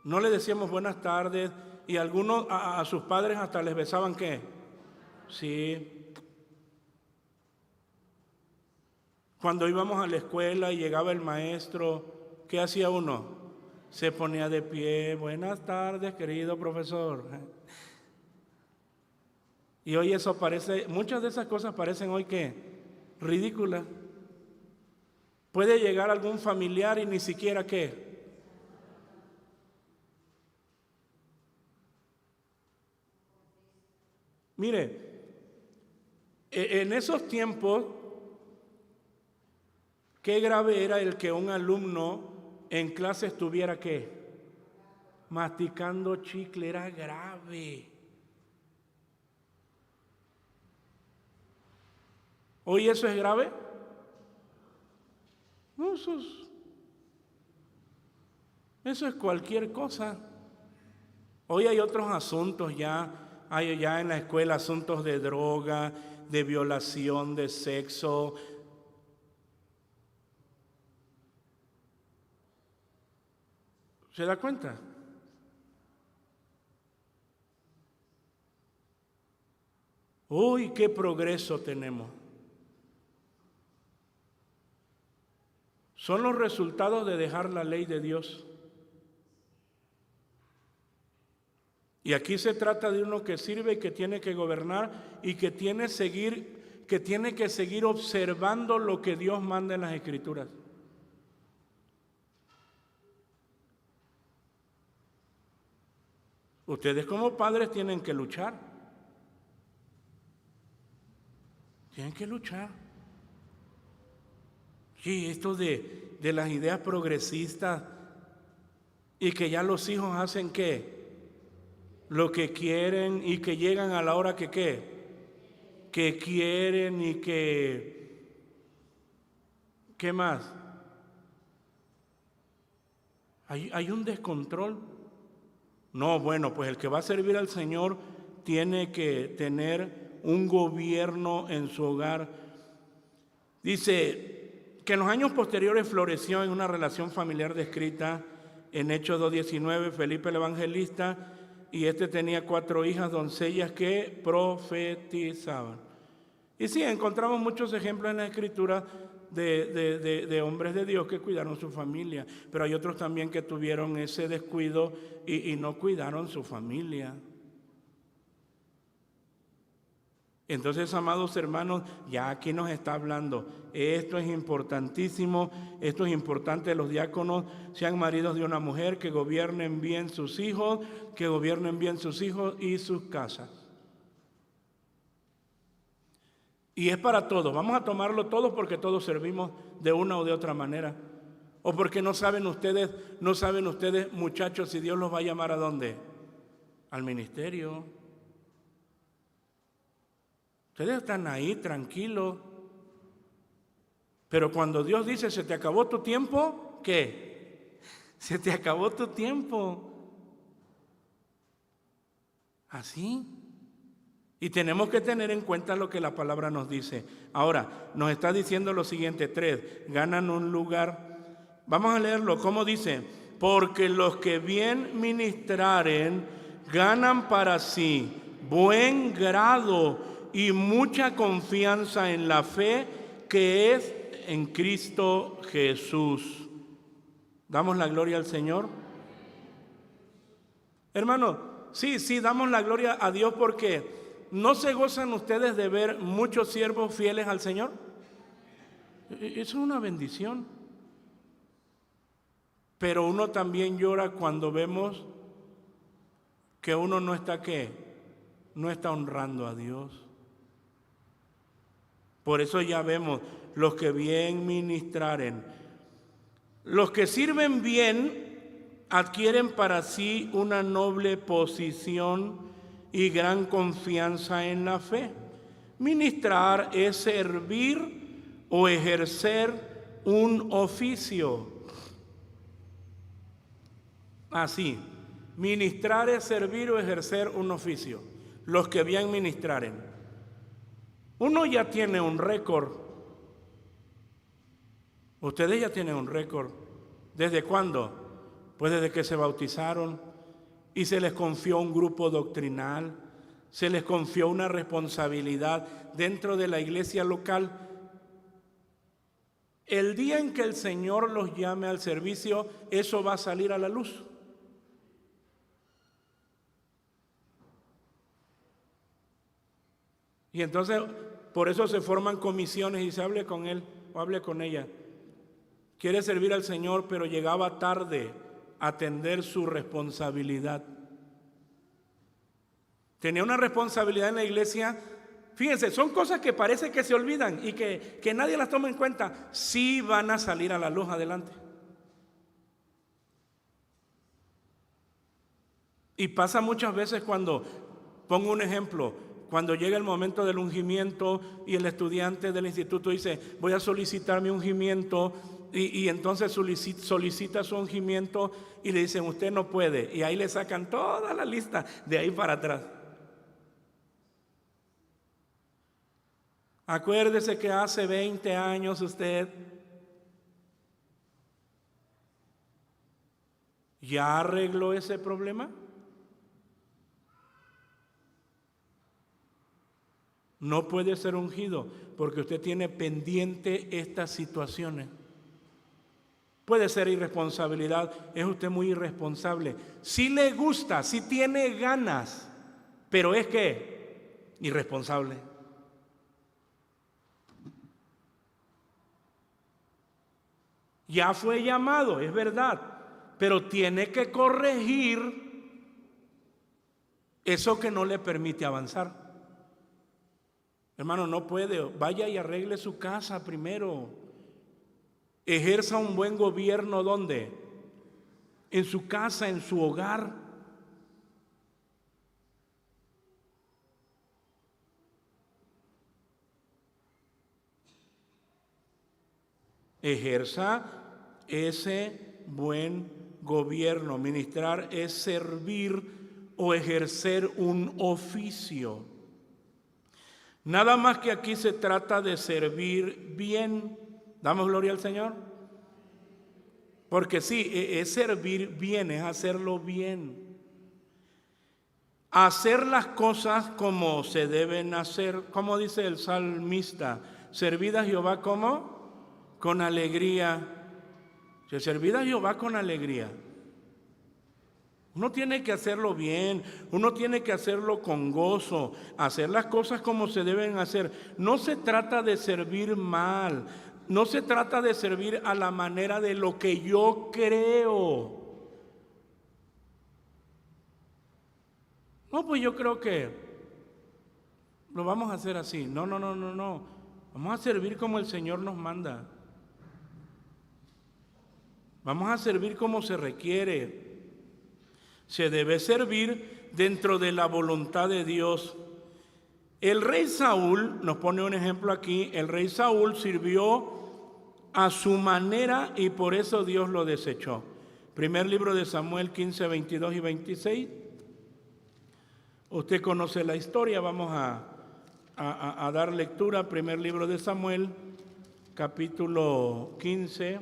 No le decíamos buenas tardes, y algunos a sus padres hasta les besaban, ¿qué? Sí. Cuando íbamos a la escuela y llegaba el maestro, ¿qué hacía uno? Se ponía de pie, buenas tardes, querido profesor. Y hoy eso parece, muchas de esas cosas parecen hoy ¿qué? Ridículas. Puede llegar algún familiar y ni siquiera ¿qué? Mire, en esos tiempos, qué grave era el que un alumno en clase estuviera ¿qué? Masticando chicle, era grave. ¿Hoy eso es grave? No, eso es cualquier cosa. Hoy hay otros asuntos ya, hay ya en la escuela asuntos de droga, de violación, de sexo. ¿Se da cuenta? Uy, qué progreso tenemos. Son los resultados de dejar la ley de Dios. Y aquí se trata de uno que sirve y que tiene que gobernar y que tiene que seguir observando lo que Dios manda en las Escrituras. Ustedes como padres tienen que luchar. Tienen que luchar. Sí, esto de las ideas progresistas y que ya los hijos hacen ¿qué? Lo que quieren y que llegan a la hora que ¿qué? Que quieren y que ¿qué más? Hay un descontrol. No, bueno, pues el que va a servir al Señor tiene que tener un gobierno en su hogar. Dice que en los años posteriores floreció en una relación familiar descrita en Hechos 2:19, Felipe el Evangelista, y tenía 4 hijas doncellas que profetizaban. Y sí, encontramos muchos ejemplos en la Escritura de hombres de Dios que cuidaron su familia, pero hay otros también que tuvieron ese descuido y no cuidaron su familia. Entonces, amados hermanos, ya aquí nos está hablando, esto es importantísimo, esto es importante, los diáconos sean maridos de una mujer, que gobiernen bien sus hijos, y sus casas. Y es para todos, vamos a tomarlo todos porque todos servimos de una o de otra manera. O porque no saben ustedes, muchachos, si Dios los va a llamar ¿a dónde? Al ministerio. Ustedes están ahí tranquilos. Pero cuando Dios dice, ¿se te acabó tu tiempo? ¿Qué? Se te acabó tu tiempo. Así. Y tenemos que tener en cuenta lo que la palabra nos dice. Ahora, nos está diciendo lo siguiente: 3, ganan un lugar. Vamos a leerlo, ¿cómo dice? Porque los que bien ministraren ganan para sí buen grado y mucha confianza en la fe que es en Cristo Jesús. ¿Damos la gloria al Señor? Hermano, sí, damos la gloria a Dios porque ¿no se gozan ustedes de ver muchos siervos fieles al Señor? Eso es una bendición. Pero uno también llora cuando vemos que uno no está no está honrando a Dios. Por eso ya vemos, los que bien ministraren, los que sirven bien adquieren para sí una noble posición y gran confianza en la fe. Ministrar es servir o ejercer un oficio. Así, ministrar es servir o ejercer un oficio. Los que bien ministraren. Uno ya tiene un récord. Ustedes ya tienen un récord. ¿Desde cuándo? Pues desde que se bautizaron y se les confió un grupo doctrinal, se les confió una responsabilidad dentro de la iglesia local. El día en que el Señor los llame al servicio, eso va a salir a la luz. Y entonces, por eso se forman comisiones y se hable con él o hable con ella. Quiere servir al Señor, pero llegaba tarde a atender su responsabilidad. Tenía una responsabilidad en la iglesia. Fíjense, son cosas que parece que se olvidan y que nadie las toma en cuenta. Sí van a salir a la luz adelante. Y pasa muchas veces cuando, pongo un ejemplo, cuando llega el momento del ungimiento y el estudiante del instituto dice, voy a solicitar mi ungimiento, y entonces solicita su ungimiento y le dicen, usted no puede, y ahí le sacan toda la lista de ahí para atrás. Acuérdese que hace 20 años usted ya arregló ese problema. No puede ser ungido porque usted tiene pendiente estas situaciones. Puede ser irresponsabilidad, es usted muy irresponsable. Si le gusta, si tiene ganas, pero es que irresponsable. Ya fue llamado, es verdad, pero tiene que corregir eso que no le permite avanzar. Hermano, no puede, vaya y arregle su casa primero. Ejerza un buen gobierno, ¿dónde? En su casa, en su hogar. Ejerza ese buen gobierno. Ministrar es servir o ejercer un oficio. Nada más que aquí se trata de servir bien. ¿Damos gloria al Señor? Porque sí, es servir bien, es hacerlo bien. Hacer las cosas como se deben hacer. Como dice el salmista, servid a Jehová ¿cómo? Con alegría. Servid a Jehová con alegría. Uno tiene que hacerlo bien, uno tiene que hacerlo con gozo, hacer las cosas como se deben hacer. No se trata de servir mal, no se trata de servir a la manera de lo que yo creo. No, pues yo creo que lo vamos a hacer así. No. Vamos a servir como el Señor nos manda. Vamos a servir como se requiere. Se debe servir dentro de la voluntad de Dios. El rey Saúl, nos pone un ejemplo aquí, el rey Saúl sirvió a su manera y por eso Dios lo desechó. Primer libro de Samuel 15, 22 y 26. Usted conoce la historia, vamos a dar lectura. Primer libro de Samuel, capítulo 15,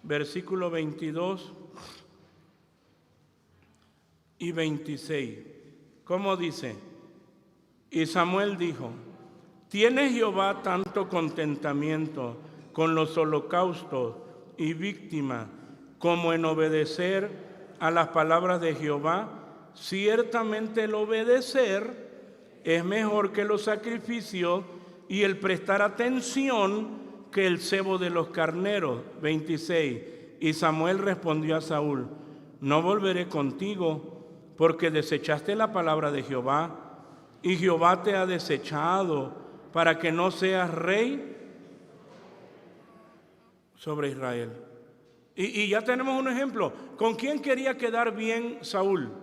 versículo 22 y 26. ¿Cómo dice? Y Samuel dijo: ¿tiene Jehová tanto contentamiento con los holocaustos y víctimas como en obedecer a las palabras de Jehová? Ciertamente el obedecer es mejor que los sacrificios y el prestar atención que el cebo de los carneros. 26. Y Samuel respondió a Saúl: no volveré contigo, porque desechaste la palabra de Jehová, y Jehová te ha desechado para que no seas rey sobre Israel. Y ya tenemos un ejemplo. ¿Con quién quería quedar bien Saúl?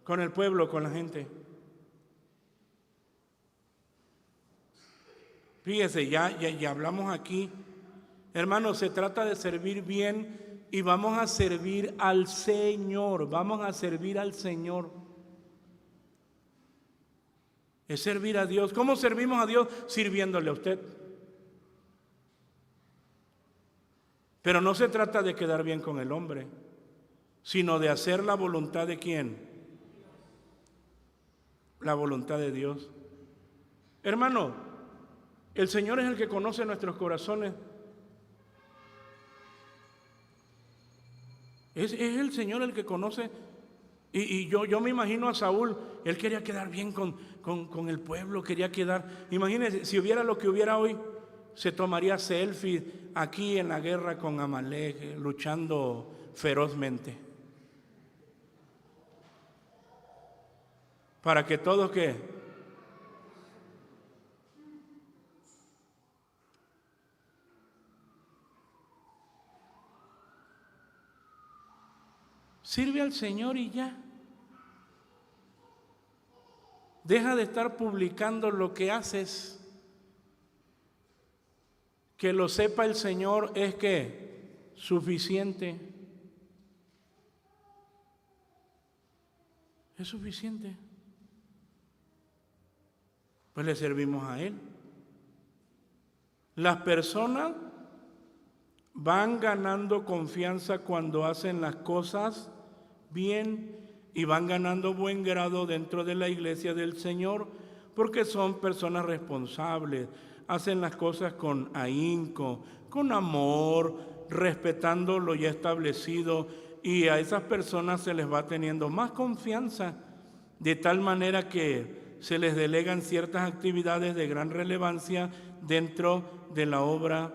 Con el pueblo, con la gente. Fíjese, ya hablamos aquí. Hermanos, se trata de servir bien y vamos a servir al Señor. Vamos a servir al Señor. Es servir a Dios. ¿Cómo servimos a Dios? Sirviéndole a usted. Pero no se trata de quedar bien con el hombre, sino de hacer la voluntad de ¿quién? La voluntad de Dios. Hermano, el Señor es el que conoce nuestros corazones. Es el Señor el que conoce. Y yo me imagino a Saúl. Él quería quedar bien con el pueblo, quería quedar. Imagínense, si hubiera lo que hubiera hoy, se tomaría selfies aquí en la guerra con Amalek, luchando ferozmente. Para que todos ¿qué? Sirve al Señor y ya. Deja de estar publicando lo que haces. Que lo sepa el Señor es que suficiente. Es suficiente. Pues le servimos a Él. Las personas van ganando confianza cuando hacen las cosas bien y van ganando buen grado dentro de la iglesia del Señor porque son personas responsables, hacen las cosas con ahínco, con amor, respetando lo ya establecido, y a esas personas se les va teniendo más confianza, de tal manera que se les delegan ciertas actividades de gran relevancia dentro de la obra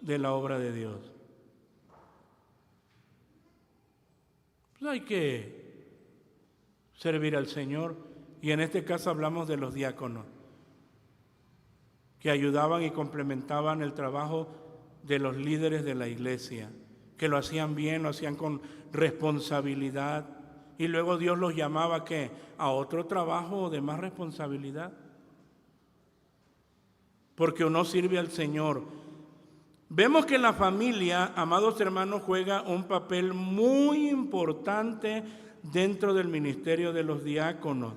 de Dios. Pues hay que servir al Señor, y en este caso hablamos de los diáconos, que ayudaban y complementaban el trabajo de los líderes de la iglesia, que lo hacían bien, lo hacían con responsabilidad, y luego Dios los llamaba ¿qué? A otro trabajo de más responsabilidad, porque uno sirve al Señor. Vemos que la familia, amados hermanos, juega un papel muy importante dentro del ministerio de los diáconos.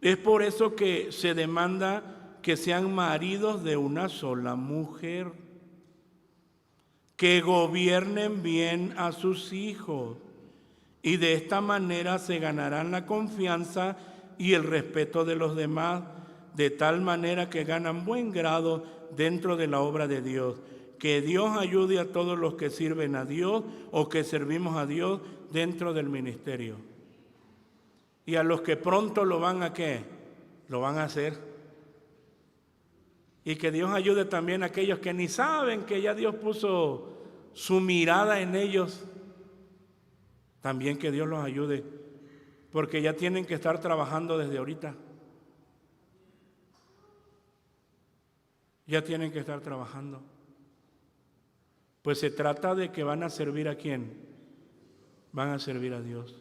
Es por eso que se demanda que sean maridos de una sola mujer, que gobiernen bien a sus hijos, y de esta manera se ganarán la confianza y el respeto de los demás, de tal manera que ganan buen grado dentro de la obra de Dios. Que Dios ayude a todos los que sirven a Dios o que servimos a Dios dentro del ministerio. Y a los que pronto lo van a ¿qué? Lo van a hacer. Y que Dios ayude también a aquellos que ni saben que ya Dios puso su mirada en ellos. También que Dios los ayude, porque ya tienen que estar trabajando desde ahorita. Ya tienen que estar trabajando. Pues se trata de que van a servir a ¿quién? Van a servir a Dios.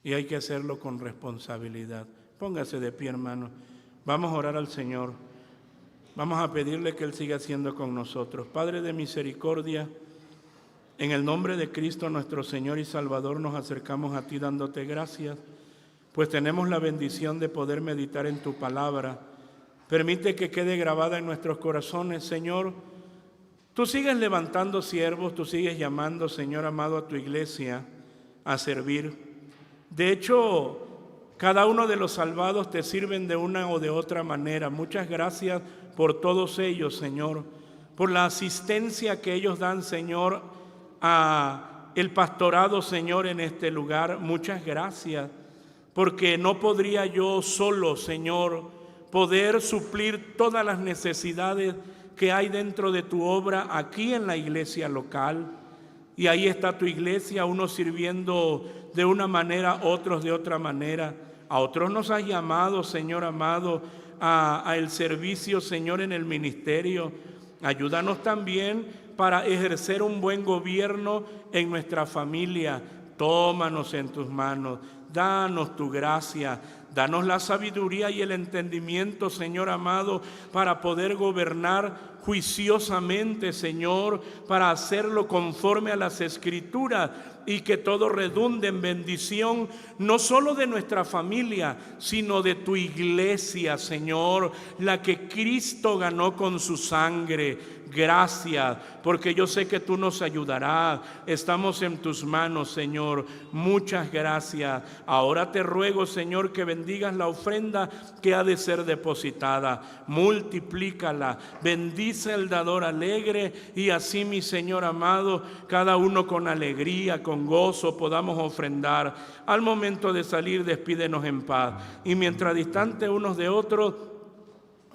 Y hay que hacerlo con responsabilidad. Póngase de pie, hermano. Vamos a orar al Señor. Vamos a pedirle que Él siga haciendo con nosotros. Padre de misericordia, en el nombre de Cristo nuestro Señor y Salvador nos acercamos a ti dándote gracias, pues tenemos la bendición de poder meditar en tu palabra. Permite que quede grabada en nuestros corazones, Señor. Tú sigues levantando siervos, tú sigues llamando, Señor amado, a tu iglesia a servir. De hecho, cada uno de los salvados te sirven de una o de otra manera. Muchas gracias por todos ellos, Señor, por la asistencia que ellos dan, Señor, a el pastorado, Señor, en este lugar. Muchas gracias, porque no podría yo solo, Señor, poder suplir todas las necesidades que hay dentro de tu obra aquí en la iglesia local. Y ahí está tu iglesia, unos sirviendo de una manera, otros de otra manera. A otros nos has llamado, Señor amado, a el servicio, Señor, en el ministerio. Ayúdanos también para ejercer un buen gobierno en nuestra familia. Tómanos en tus manos, danos tu gracia, danos la sabiduría y el entendimiento, Señor amado, para poder gobernar juiciosamente, Señor, para hacerlo conforme a las Escrituras y que todo redunde en bendición, no solo de nuestra familia, sino de tu iglesia, Señor, la que Cristo ganó con su sangre. Gracias, porque yo sé que tú nos ayudarás. Estamos en tus manos, Señor. Muchas gracias. Ahora te ruego, Señor, que bendigas la ofrenda que ha de ser depositada. Multiplícala. Bendice el dador alegre y así, mi Señor amado, cada uno con alegría, con gozo podamos ofrendar. Al momento de salir, despídenos en paz. Y mientras distante unos de otros,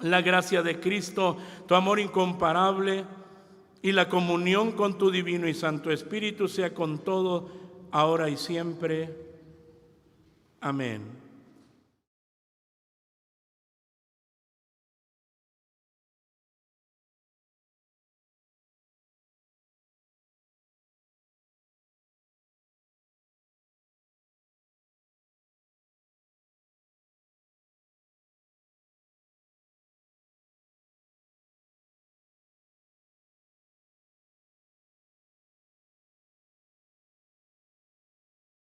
la gracia de Cristo, tu amor incomparable y la comunión con tu divino y santo Espíritu sea con todos, ahora y siempre. Amén.